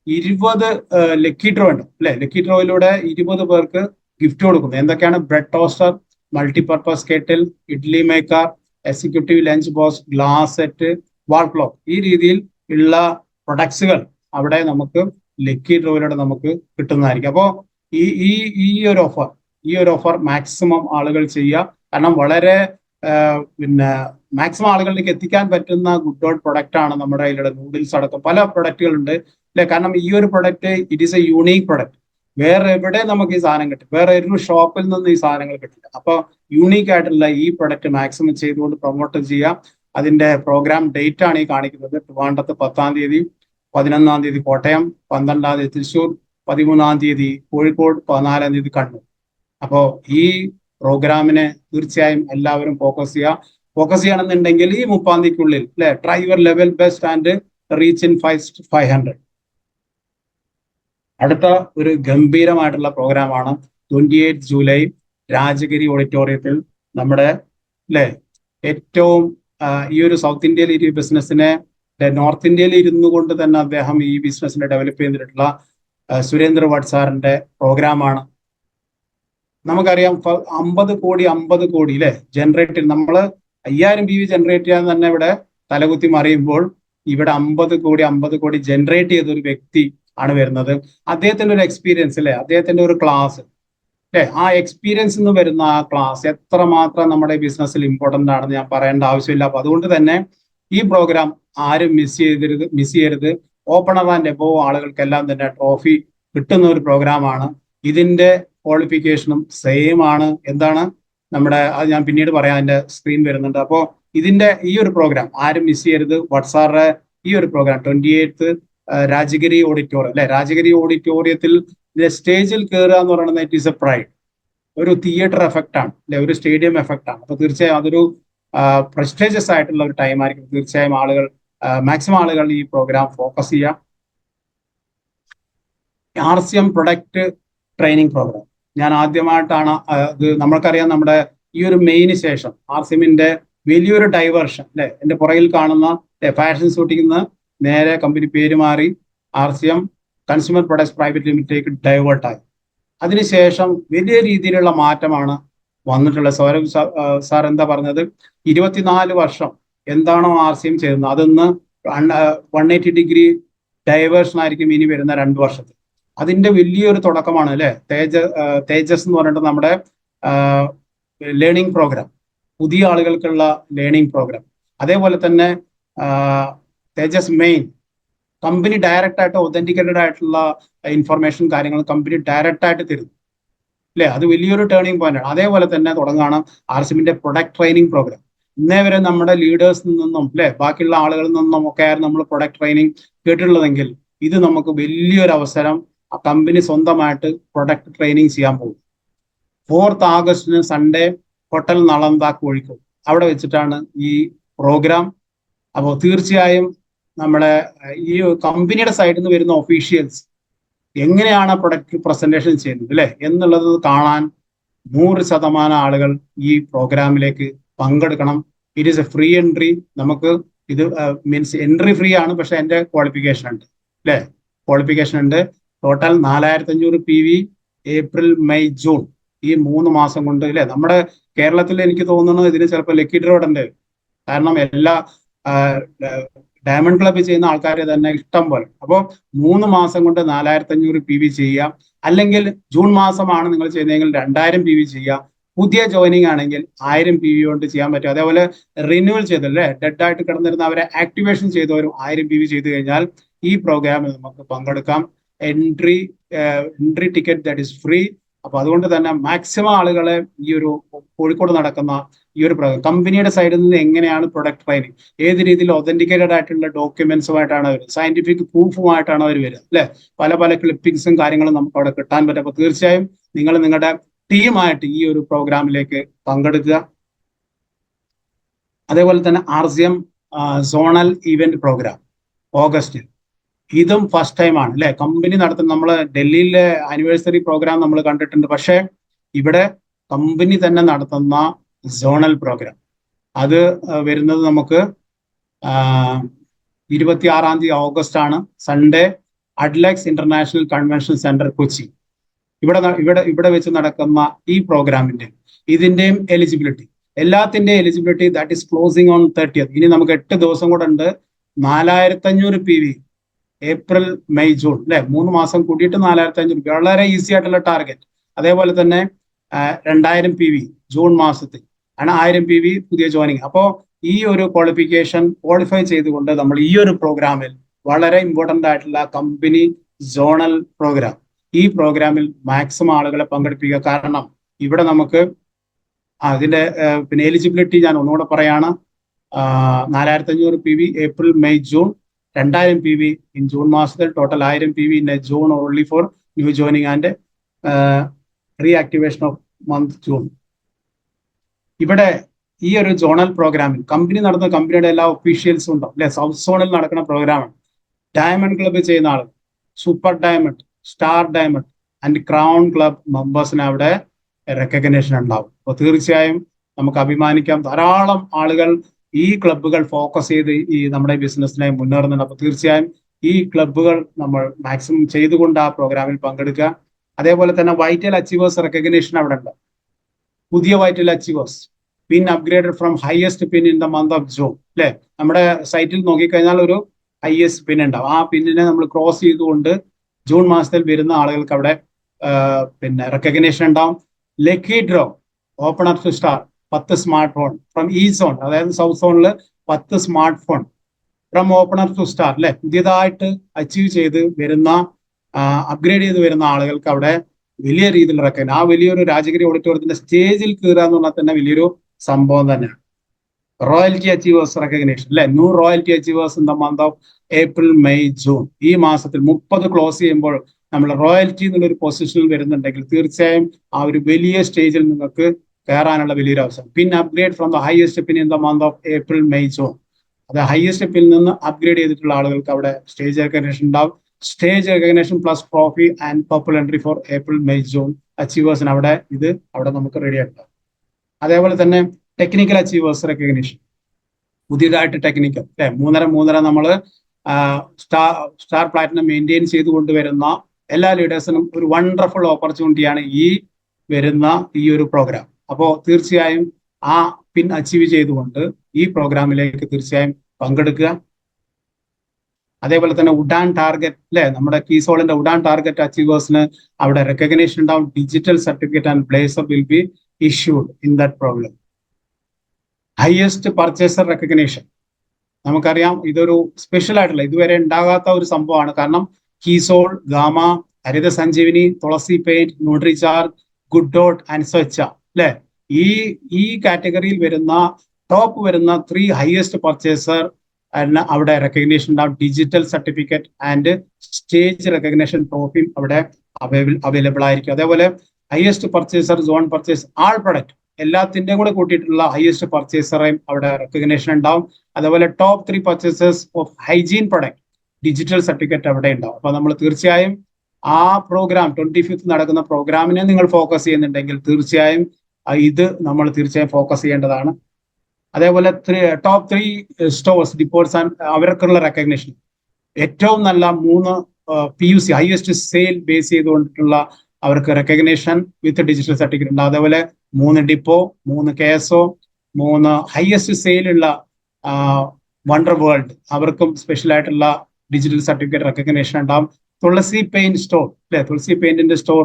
20 ലക്കി ഡ്രോ ഉണ്ട് അല്ലെ. ലക്കി ഡ്രോയിലൂടെ 20 പേർക്ക് ഗിഫ്റ്റ് കൊടുക്കുന്നു. എന്തൊക്കെയാണ്? Bread toaster, multipurpose kettle, idli maker, executive lunch box, glass set, വാൾ ക്ലോക്ക്, ഈ രീതിയിൽ ഉള്ള പ്രൊഡക്ട്സുകൾ അവിടെ നമുക്ക് ലക്കി ഡ്രോയിലൂടെ നമുക്ക് കിട്ടുന്നതായിരിക്കും. അപ്പോൾ ഈ ഒരു ഓഫർ മാക്സിമം ആളുകൾ ചെയ്യുക. കാരണം വളരെ മാക്സിമം ആളുകളിലേക്ക് എത്തിക്കാൻ പറ്റുന്ന ഗുഡ് ഡോട്ട് പ്രൊഡക്റ്റ് ആണ് നമ്മുടെ കയ്യിലുള്ള. നൂഡിൽസ് അടക്കം പല പ്രൊഡക്റ്റുകളുണ്ട്. അല്ലെ? കാരണം ഈ ഒരു product it is A unique product. വേറെ എവിടെ നമുക്ക് ഈ സാധനം കിട്ടും? വേറെ ഒരു ഷോപ്പിൽ നിന്ന് ഈ സാധനങ്ങൾ കിട്ടില്ല. അപ്പോൾ യൂണീക്ക് ആയിട്ടുള്ള ഈ പ്രൊഡക്റ്റ് മാക്സിമം ചെയ്തുകൊണ്ട് പ്രൊമോട്ട് ചെയ്യാം. അതിന്റെ പ്രോഗ്രാം ഡേറ്റ് ആണ് ഈ കാണിക്കുന്നത്. ട്രിവാൻഡ്രത്ത് 10-ാം തീയതി, 11-ാം തീയതി കോട്ടയം, 12-ാം തീയതി തൃശ്ശൂർ, 13-ാം തീയതി കോഴിക്കോട്, 14-ാം തീയതി കണ്ണൂർ. അപ്പോൾ ഈ പ്രോഗ്രാമിനെ തീർച്ചയായും എല്ലാവരും ഫോക്കസ് ചെയ്യുക. ഫോക്കസ് ചെയ്യണമെന്നുണ്ടെങ്കിൽ ഈ 30-ാം തീയതിക്കുള്ളിൽ അല്ലെ, try your level best and reach in 500. അടുത്ത ഒരു ഗംഭീരമായിട്ടുള്ള പ്രോഗ്രാമാണ് 28 ജൂലൈ രാജഗിരി ഓഡിറ്റോറിയത്തിൽ നമ്മുടെ അല്ലെ ഏറ്റവും ഈ ഒരു സൗത്ത് ഇന്ത്യയിൽ ഈ ബിസിനസ്സിനെ നോർത്ത് ഇന്ത്യയിൽ ഇരുന്നു കൊണ്ട് തന്നെ അദ്ദേഹം ഈ ബിസിനസ്സിനെ ഡെവലപ്പ് ചെയ്തിട്ടുള്ള സുരേന്ദ്ര ഭട്ട് സാറിന്റെ പ്രോഗ്രാമാണ്. നമുക്കറിയാം 50 കോടി അല്ലെ ജനറേറ്റ്, നമ്മൾ 5000 PV ജനറേറ്റ് ചെയ്യാൻ തന്നെ ഇവിടെ തലകുത്തി മറിയുമ്പോൾ ഇവിടെ 50 കോടി ജനറേറ്റ് ചെയ്ത ഒരു വ്യക്തി ആണ് വരുന്നത്. അദ്ദേഹത്തിന്റെ ഒരു എക്സ്പീരിയൻസ് അല്ലെ, അദ്ദേഹത്തിന്റെ ഒരു ക്ലാസ് അല്ലെ, ആ എക്സ്പീരിയൻസ് നിന്ന് വരുന്ന ആ ക്ലാസ് എത്രമാത്രം നമ്മുടെ ബിസിനസ്സിൽ ഇമ്പോർട്ടന്റ് ആണെന്ന് ഞാൻ പറയേണ്ട ആവശ്യമില്ല. അപ്പൊ അതുകൊണ്ട് തന്നെ ഈ പ്രോഗ്രാം ആരും മിസ് ചെയ്യരുത്. ഓപ്പണർ ആൻഡ് എബോവ് ആളുകൾക്കെല്ലാം തന്നെ ട്രോഫി കിട്ടുന്ന ഒരു പ്രോഗ്രാമാണ്. ഇതിന്റെ ക്വാളിഫിക്കേഷനും സെയിം ആണ്. എന്താണ് നമ്മുടെ, അത് ഞാൻ പിന്നീട് പറയാം, അതിന്റെ സ്ക്രീൻ വരുന്നുണ്ട്. അപ്പോൾ ഇതിന്റെ ഈ ഒരു പ്രോഗ്രാം ആരും മിസ് ചെയ്യരുത്. വാട്സാറിന്റെ ഈ ഒരു പ്രോഗ്രാം 28th രാജഗിരി ഓഡിറ്റോറിയം അല്ലെ, രാജഗിരി ഓഡിറ്റോറിയത്തിൽ സ്റ്റേജിൽ കയറുക എന്ന് പറയുന്നത് ഇറ്റ് ഈസ് എ പ്രൈഡ്. ഒരു തിയേറ്റർ എഫക്റ്റ് ആണ് അല്ലെ, ഒരു സ്റ്റേഡിയം എഫക്റ്റ് ആണ്. അപ്പൊ തീർച്ചയായും അതൊരു പ്രസ്റ്റേജിയസ് ആയിട്ടുള്ള ഒരു ടൈം ആയിരിക്കും. തീർച്ചയായും മാക്സിമം ആളുകൾ ഈ പ്രോഗ്രാം ഫോക്കസ് ചെയ്യാം. RCM പ്രൊഡക്റ്റ് ട്രെയിനിങ് പ്രോഗ്രാം ഞാൻ ആദ്യമായിട്ടാണ് ഇത്. നമ്മൾക്കറിയാം നമ്മുടെ ഈ ഒരു മെയിന് ശേഷം RCMന്റെ വലിയൊരു ഡൈവേർഷൻ അല്ലെ, എന്റെ പുറകിൽ കാണുന്ന ഫാഷൻ ഷൂട്ടിംഗ് നിന്ന് നേരെ കമ്പനി പേര് മാറി RCM കൺസ്യൂമർ പ്രൊഡക്ട്സ് പ്രൈവറ്റ് ലിമിറ്റഡിലേക്ക് ഡൈവേർട്ടായി. അതിനുശേഷം വലിയ രീതിയിലുള്ള മാറ്റമാണ് വന്നിട്ടുള്ളത്. സൗരഭ് സാർ എന്താ പറഞ്ഞത്, 24 വർഷം എന്താണോ RCM ചെയ്യുന്നത് അതൊന്ന് 180 ഡിഗ്രി ഡൈവേർഷൻ ആയിരിക്കും ഇനി വരുന്ന 2 വർഷത്തിൽ. അതിന്റെ വലിയൊരു തുടക്കമാണ് അല്ലെ തേജസ് എന്ന് പറഞ്ഞിട്ട് നമ്മുടെ ലേണിംഗ് പ്രോഗ്രാം, പുതിയ ആളുകൾക്കുള്ള ലേണിംഗ് പ്രോഗ്രാം. അതേപോലെ തന്നെ തേജസ് മെയിൻ കമ്പനി ഡയറക്റ്റ് ആയിട്ട് ഒതന്റിക്കേറ്റഡ് ആയിട്ടുള്ള ഇൻഫർമേഷൻ കാര്യങ്ങൾ കമ്പനി ഡയറക്റ്റ് ആയിട്ട് തരുന്നു അല്ലെ, അത് വലിയൊരു ടേണിംഗ് പോയിന്റ് ആണ്. അതേപോലെ തന്നെ തുടങ്ങാണ് RCMന്റെ പ്രൊഡക്റ്റ് ട്രെയിനിങ് പ്രോഗ്രാം. ഇന്നേ വരെ നമ്മുടെ ലീഡേഴ്സിൽ നിന്നും അല്ലെ ബാക്കിയുള്ള ആളുകളിൽ നിന്നും ഒക്കെ ആയിരുന്നു നമ്മൾ പ്രൊഡക്റ്റ് ട്രെയിനിങ് കേട്ടിട്ടുള്ളതെങ്കിൽ ഇത് നമുക്ക് വലിയൊരു അവസരം. ആ കമ്പനി സ്വന്തമായിട്ട് പ്രൊഡക്റ്റ് ട്രെയിനിങ് ചെയ്യാൻ പോകും. 4th ആഗസ്റ്റിന് സൺഡേ ഹോട്ടൽ നളന്ദ കോഴിക്കോട്, അവിടെ വെച്ചിട്ടാണ് ഈ പ്രോഗ്രാം. അപ്പോൾ തീർച്ചയായും നമ്മുടെ ഈ കമ്പനിയുടെ സൈഡിൽ നിന്ന് വരുന്ന ഒഫീഷ്യൽസ് എങ്ങനെയാണ് പ്രൊഡക്റ്റ് പ്രസന്റേഷൻ ചെയ്യുന്നത് അല്ലെ എന്നുള്ളത് കാണാൻ 100% ആളുകൾ ഈ പ്രോഗ്രാമിലേക്ക് പങ്കെടുക്കണം. It is A free entry. നമുക്ക് ഇത് മീൻസ് എൻട്രി ഫ്രീ ആണ്, പക്ഷെ എൻ്റെ ക്വാളിഫിക്കേഷൻ ഉണ്ട് അല്ലെ, ക്വാളിഫിക്കേഷൻ ഉണ്ട്. Total 4500 PV April May June ഈ 3 മാസം കൊണ്ട് അല്ലെ. നമ്മുടെ കേരളത്തിൽ എനിക്ക് തോന്നുന്നു ഇതിന് ചിലപ്പോൾ ലക്കി ഡ്രോ ഉണ്ട്. കാരണം എല്ലാ ഡയമണ്ട് ക്ലബ് ചെയ്യുന്ന ആൾക്കാരെ തന്നെ ഇഷ്ടം പോലെ. അപ്പോൾ 3 മാസം കൊണ്ട് 4500 PV ചെയ്യാം. അല്ലെങ്കിൽ ജൂൺ മാസമാണ് നിങ്ങൾ ചെയ്യുന്നതെങ്കിൽ 2000 PV ചെയ്യാം. പുതിയ ജോയിനിങ് ആണെങ്കിൽ 1000 PV കൊണ്ട് ചെയ്യാൻ പറ്റും. അതേപോലെ റിന്യൂവൽ ചെയ്തല്ലേ, ഡെഡ് ആയിട്ട് കിടന്നിരുന്ന അവരെ ആക്ടിവേഷൻ ചെയ്തവരും 1000 PV ചെയ്തു കഴിഞ്ഞാൽ ഈ പ്രോഗ്രാമിൽ നമുക്ക് പങ്കെടുക്കാം. Entry ticket that is free. അപ്പൊ അതുകൊണ്ട് തന്നെ മാക്സിമം ആളുകളെ ഈ ഒരു കോഴിക്കോട് നടക്കുന്ന ഈ ഒരു കമ്പനിയുടെ സൈഡിൽ നിന്ന് എങ്ങനെയാണ് പ്രൊഡക്റ്റ് ട്രെയിനിങ്, ഏത് രീതിയിൽ ഒതന്റിക്കേറ്റഡ് ആയിട്ടുള്ള ഡോക്യുമെന്റ്സുമായിട്ടാണ് അവർ, സയന്റിഫിക് പ്രൂഫുമായിട്ടാണ് അവർ വരിക അല്ലെ. പല ക്ലിപ്പിംഗ്സും കാര്യങ്ങളും നമുക്ക് അവിടെ കിട്ടാൻ പറ്റും. അപ്പൊ തീർച്ചയായും നിങ്ങൾ നിങ്ങളുടെ ടീമായിട്ട് ഈ ഒരു പ്രോഗ്രാമിലേക്ക് പങ്കെടുക്കുക. അതേപോലെ തന്നെ RCM സോണൽ ഇവന്റ് പ്രോഗ്രാം ഓഗസ്റ്റിൽ, ഇതും ഫസ്റ്റ് ടൈം ആണ് അല്ലെ കമ്പനി നടത്തുന്ന. നമ്മൾ ഡൽഹിയിലെ ആനിവേഴ്സറി പ്രോഗ്രാം നമ്മൾ കണ്ടിട്ടുണ്ട്, പക്ഷെ ഇവിടെ കമ്പനി തന്നെ നടത്തുന്ന സോണൽ പ്രോഗ്രാം അത് വരുന്നത് നമുക്ക് 26-ാം തീയതി ഓഗസ്റ്റ് ആണ്. Sunday Adlux international convention centre Kochi. ഇവിടെ വെച്ച് നടക്കുന്ന ഈ പ്രോഗ്രാമിന്റെ ഇതിന്റെയും എലിജിബിലിറ്റി, എല്ലാത്തിന്റെയും eligibility that is closing on 30th. ഇനി നമുക്ക് 8 ദിവസം കൂടെ ഉണ്ട്. 4500 PV ഏപ്രിൽ മെയ് ജൂൺ അല്ലെ, 3 മാസം കൂടിയിട്ട് 4500 വളരെ ഈസി ആയിട്ടുള്ള ടാർഗറ്റ്. അതേപോലെ തന്നെ 2000 PV ജൂൺ മാസത്തിൽ ആണ്, 1000 PV പുതിയ ജോയിനിങ്. അപ്പോൾ ഈ ഒരു ക്വാളിഫൈ ചെയ്തുകൊണ്ട് നമ്മൾ ഈ ഒരു പ്രോഗ്രാമിൽ വളരെ ഇമ്പോർട്ടന്റ് ആയിട്ടുള്ള കമ്പനി സോണൽ പ്രോഗ്രാം. ഈ പ്രോഗ്രാമിൽ മാക്സിമം ആളുകളെ പങ്കെടുപ്പിക്കുക. കാരണം ഇവിടെ നമുക്ക് അതിന്റെ പിന്നെ എലിജിബിലിറ്റി ഞാൻ ഒന്നുകൂടെ പറയാണ്. 4500 PV April May June, 2000 PV in June മാസത്തിൽ, total 1000 PV in June only for new joining and reactivation of month June. ഇവിടെ ഈ ഒരു സോണൽ പ്രോഗ്രാമിൽ കമ്പനിയുടെ എല്ലാ ഒഫീഷ്യൽസും ഉണ്ടാവും അല്ലെ. സൗത്ത് സോണിൽ നടക്കുന്ന പ്രോഗ്രാമാണ്. ഡയമണ്ട് ക്ലബ്ബ് ചെയ്യുന്ന ആൾ, super diamond, star diamond and crown club മെമ്പേഴ്സിന് അവിടെ റെക്കഗ്നേഷൻ ഉണ്ടാവും. അപ്പോൾ തീർച്ചയായും നമുക്ക് അഭിമാനിക്കാം, ധാരാളം ആളുകൾ ഈ ക്ലബ്ബുകൾ ഫോക്കസ് ചെയ്ത് ഈ നമ്മുടെ ബിസിനസ്സിനെ മുന്നേറുന്നുണ്ട്. അപ്പോൾ തീർച്ചയായും ഈ ക്ലബ്ബുകൾ നമ്മൾ മാക്സിമം ചെയ്തുകൊണ്ട് ആ പ്രോഗ്രാമിൽ പങ്കെടുക്കുക. അതേപോലെ തന്നെ വൈറ്റൽ അച്ചീവേഴ്സ് റെക്കഗ്നേഷൻ അവിടെ ഉണ്ട്. പുതിയ vital achievers pin upgraded from highest pin in the month of June അല്ലെ. നമ്മുടെ സൈറ്റിൽ നോക്കിക്കഴിഞ്ഞാൽ ഒരു ഹയസ്റ്റ് പിൻ ഉണ്ടാവും. ആ പിന്നിനെ നമ്മൾ ക്രോസ് ചെയ്തുകൊണ്ട് ജൂൺ മാസത്തിൽ വരുന്ന ആളുകൾക്ക് അവിടെ പിന്നെ റെക്കഗ്നേഷൻ ഉണ്ടാവും. Lucky draw open up to star 10 smart phone from ഈ സോൺ, അതായത് സൗത്ത് സോണിൽ 10 smart phone from open up to star അല്ലെ. പുതിയതായിട്ട് അച്ചീവ് ചെയ്ത് വരുന്ന അപ്ഗ്രേഡ് ചെയ്ത് വരുന്ന ആളുകൾക്ക് അവിടെ വലിയ രീതിയിൽ റെക്കഗ്നേഷൻ. ആ വലിയൊരു രാജഗിരി ഓഡിറ്റോറിയത്തിന്റെ സ്റ്റേജിൽ കയറുക എന്ന് പറഞ്ഞാൽ തന്നെ വലിയൊരു സംഭവം തന്നെയാണ്. റോയൽറ്റി അച്ചീവേഴ്സ് റെക്കഗ്നേഷൻ അല്ലെ. New royalty achievers in the month of April May June. ഈ മാസത്തിൽ 30 ക്ലോസ് ചെയ്യുമ്പോൾ നമ്മൾ റോയൽറ്റി എന്നുള്ളൊരു പൊസിഷനിൽ വരുന്നുണ്ടെങ്കിൽ തീർച്ചയായും ആ ഒരു വലിയ സ്റ്റേജിൽ നിങ്ങൾക്ക് കയറാനുള്ള വലിയൊരു അവസരം. Pin upgrade from the highest pin in the month of April May June. അത് ഹയസ്റ്റ് പിൻ നിന്ന് അപ്ഗ്രേഡ് ചെയ്തിട്ടുള്ള ആളുകൾക്ക് അവിടെ സ്റ്റേജ് റെക്കഗ്നേഷൻ ഉണ്ടാവും. Stage recognition plus trophy and purple entry for April May June അച്ചീവേഴ്സിന് അവിടെ നമുക്ക് റെഡി ആയിട്ടുണ്ടാവും. അതേപോലെ തന്നെ ടെക്നിക്കൽ അച്ചീവേഴ്സ് റെക്കഗ്നേഷൻ, പുതിയതായിട്ട് ടെക്നിക്കൽ അല്ലെ. 3.5 നമ്മൾ സ്റ്റാർ പ്ലാറ്റിനം മെയിൻറ്റെയിൻ ചെയ്ത് കൊണ്ടുവരുന്ന എല്ലാ ലീഡേഴ്സിനും ഒരു വണ്ടർഫുൾ ഓപ്പർച്യൂണിറ്റിയാണ് ഈ വരുന്ന ഈ ഒരു പ്രോഗ്രാം. അപ്പോൾ തീർച്ചയായും ആ പിൻ അച്ചീവ് ചെയ്തുകൊണ്ട് ഈ പ്രോഗ്രാമിലേക്ക് തീർച്ചയായും പങ്കെടുക്കുക. അതേപോലെ തന്നെ ഉഡാൻ ടാർഗറ്റ് അല്ലെ, നമ്മുടെ കീസോളിന്റെ ഉഡാൻ ടാർഗറ്റ് അച്ചീവേഴ്സിന് അവിടെ റെക്കഗ്നേഷൻ ഉണ്ടാവും. Digital certificate and blazer will be issued in that program. Highest purchaser recognition നമുക്കറിയാം, ഇതൊരു സ്പെഷ്യൽ ആയിട്ടുള്ള ഇതുവരെ ഉണ്ടാകാത്ത ഒരു സംഭവമാണ്. കാരണം Keysoul, gamma, Harit Sanjivani, Tulsi paint, Nutricharge, good dot and Swachh അല്ലെ. ഈ കാറ്റഗറിയിൽ വരുന്ന ടോപ്പ് വരുന്ന 3 ഹയസ്റ്റ് പർച്ചേസർ അവിടെ റെക്കഗ്നേഷൻ ഉണ്ടാവും. Digital certificate and stage recognition ട്രോഫിയും അവിടെ അവൈലബിൾ ആയിരിക്കും. അതേപോലെ highest purchaser, zone purchase, all product എല്ലാത്തിൻ്റെയും കൂടെ കൂട്ടിയിട്ടുള്ള ഹയസ്റ്റ് പർച്ചേസറേയും അവിടെ റെക്കഗ്നേഷൻ ഉണ്ടാവും. അതേപോലെ top 3 purchasers of hygiene product digital certificate അവിടെ ഉണ്ടാവും. അപ്പൊ നമ്മൾ തീർച്ചയായും ആ പ്രോഗ്രാം 25th നടക്കുന്ന പ്രോഗ്രാമിനെ നിങ്ങൾ ഫോക്കസ് ചെയ്യുന്നുണ്ടെങ്കിൽ തീർച്ചയായും ഇത് നമ്മൾ തീർച്ചയായും ഫോക്കസ് ചെയ്യേണ്ടതാണ്. അതേപോലെ ടോപ്പ് 3 സ്റ്റോഴ്സ്, ഡിപ്പോട്ട്സ് ആൻഡ് അവർക്കുള്ള റെക്കഗ്നേഷൻ, ഏറ്റവും നല്ല 3 PUC ഹയസ്റ്റ് സെയിൽ ബേസ് ചെയ്തുകൊണ്ടിട്ടുള്ള അവർക്ക് റെക്കഗ്നേഷൻ വിത്ത് ഡിജിറ്റൽ സർട്ടിഫിക്കറ്റ് ഉണ്ട്. അതേപോലെ 3 ഡിപ്പോ, 3 KSO, 3 ഹയസ്റ്റ് സെയിലുള്ള വണ്ടർ വേൾഡ് അവർക്കും സ്പെഷ്യൽ ആയിട്ടുള്ള ഡിജിറ്റൽ സർട്ടിഫിക്കറ്റ് റെക്കഗ്നേഷൻ ഉണ്ടാവും. തുളസി പെയിന്റ് സ്റ്റോർ അല്ലെ, തുളസി പെയിന്റിന്റെ സ്റ്റോർ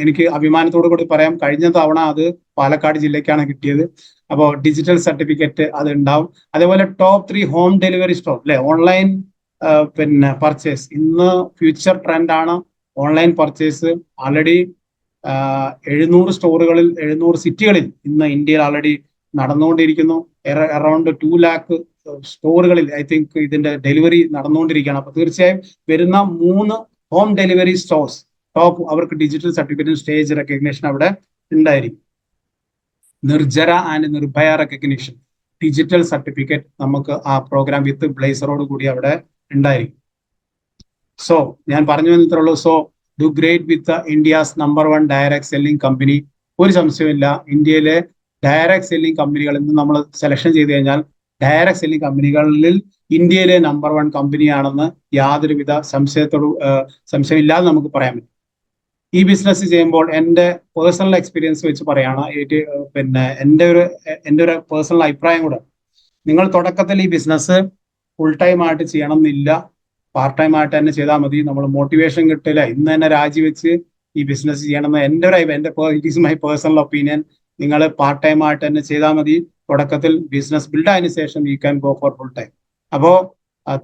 എനിക്ക് അഭിമാനത്തോടു കൂടി പറയാം, കഴിഞ്ഞ തവണ അത് പാലക്കാട് ജില്ലയ്ക്കാണ് കിട്ടിയത്. അപ്പോൾ ഡിജിറ്റൽ സർട്ടിഫിക്കറ്റ് അത് ഉണ്ടാവും. അതേപോലെ ടോപ്പ് 3 ഹോം ഡെലിവറി സ്റ്റോർ അല്ലെ, ഓൺലൈൻ പിന്നെ പർച്ചേസ് ഇന്ന് ഫ്യൂച്ചർ ട്രെൻഡാണ് ഓൺലൈൻ പർച്ചേസ്. ആൾറെഡി 700 സ്റ്റോറുകളിൽ 700 സിറ്റികളിൽ ഇന്ന് ഇന്ത്യയിൽ ആൾറെഡി നടന്നുകൊണ്ടിരിക്കുന്നു. അറൌണ്ട് 2 lakh സ്റ്റോറുകളിൽ ഐ തിങ്ക് ഇതിന്റെ ഡെലിവറി നടന്നുകൊണ്ടിരിക്കുകയാണ്. അപ്പൊ തീർച്ചയായും വരുന്ന 3 ഹോം ഡെലിവറി സ്റ്റോഴ്സ് ടോപ്പ് അവർക്ക് ഡിജിറ്റൽ സർട്ടിഫിക്കറ്റ് സ്റ്റേജ് റെക്കഗ്നേഷൻ അവിടെ ഉണ്ടായിരിക്കും. Nirjara and Nirbhaya recognition digital certificate നമുക്ക് ആ പ്രോഗ്രാം വിത്ത് ബ്ലേസറോട് കൂടി അവിടെ ഉണ്ടായിരിക്കും. സോ ഞാൻ പറഞ്ഞു വന്നിട്ടേ ഉള്ളൂ. So do great with India's number 1 direct selling company. ഒരു സംശയമില്ല, ഇന്ത്യയിലെ ഡയറക്ട് സെല്ലിംഗ് കമ്പനികളിൽ നിന്ന് നമ്മൾ സെലക്ഷൻ ചെയ്ത് കഴിഞ്ഞാൽ ഡയറക്ട് സെല്ലിംഗ് കമ്പനികളിൽ ഇന്ത്യയിലെ നമ്പർ 1 കമ്പനിയാണെന്ന് യാതൊരുവിധ സംശയമില്ലാതെ നമുക്ക് പറയാൻ പറ്റും. ഈ ബിസിനസ് ചെയ്യുമ്പോൾ എൻ്റെ പേഴ്സണൽ എക്സ്പീരിയൻസ് വെച്ച് പറയാണ്, പിന്നെ എൻ്റെ ഒരു പേഴ്സണൽ അഭിപ്രായം കൂടെ, നിങ്ങൾ തുടക്കത്തിൽ ഈ ബിസിനസ് ഫുൾ ടൈം ആയിട്ട് ചെയ്യണം എന്നില്ല, പാർട്ട് ടൈം ആയിട്ട് തന്നെ ചെയ്താൽ മതി. നമ്മൾ മോട്ടിവേഷൻ കിട്ടില്ല, ഇന്ന് തന്നെ രാജിവെച്ച് ഈ ബിസിനസ് ചെയ്യണമെന്ന് it is my personal opinion. നിങ്ങൾ പാർട്ട് ടൈം ആയിട്ട് തന്നെ ചെയ്താൽ മതി. തുടക്കത്തിൽ ബിസിനസ് ബിൽഡ് ആയതിനു ശേഷം you can go for full time. അപ്പോൾ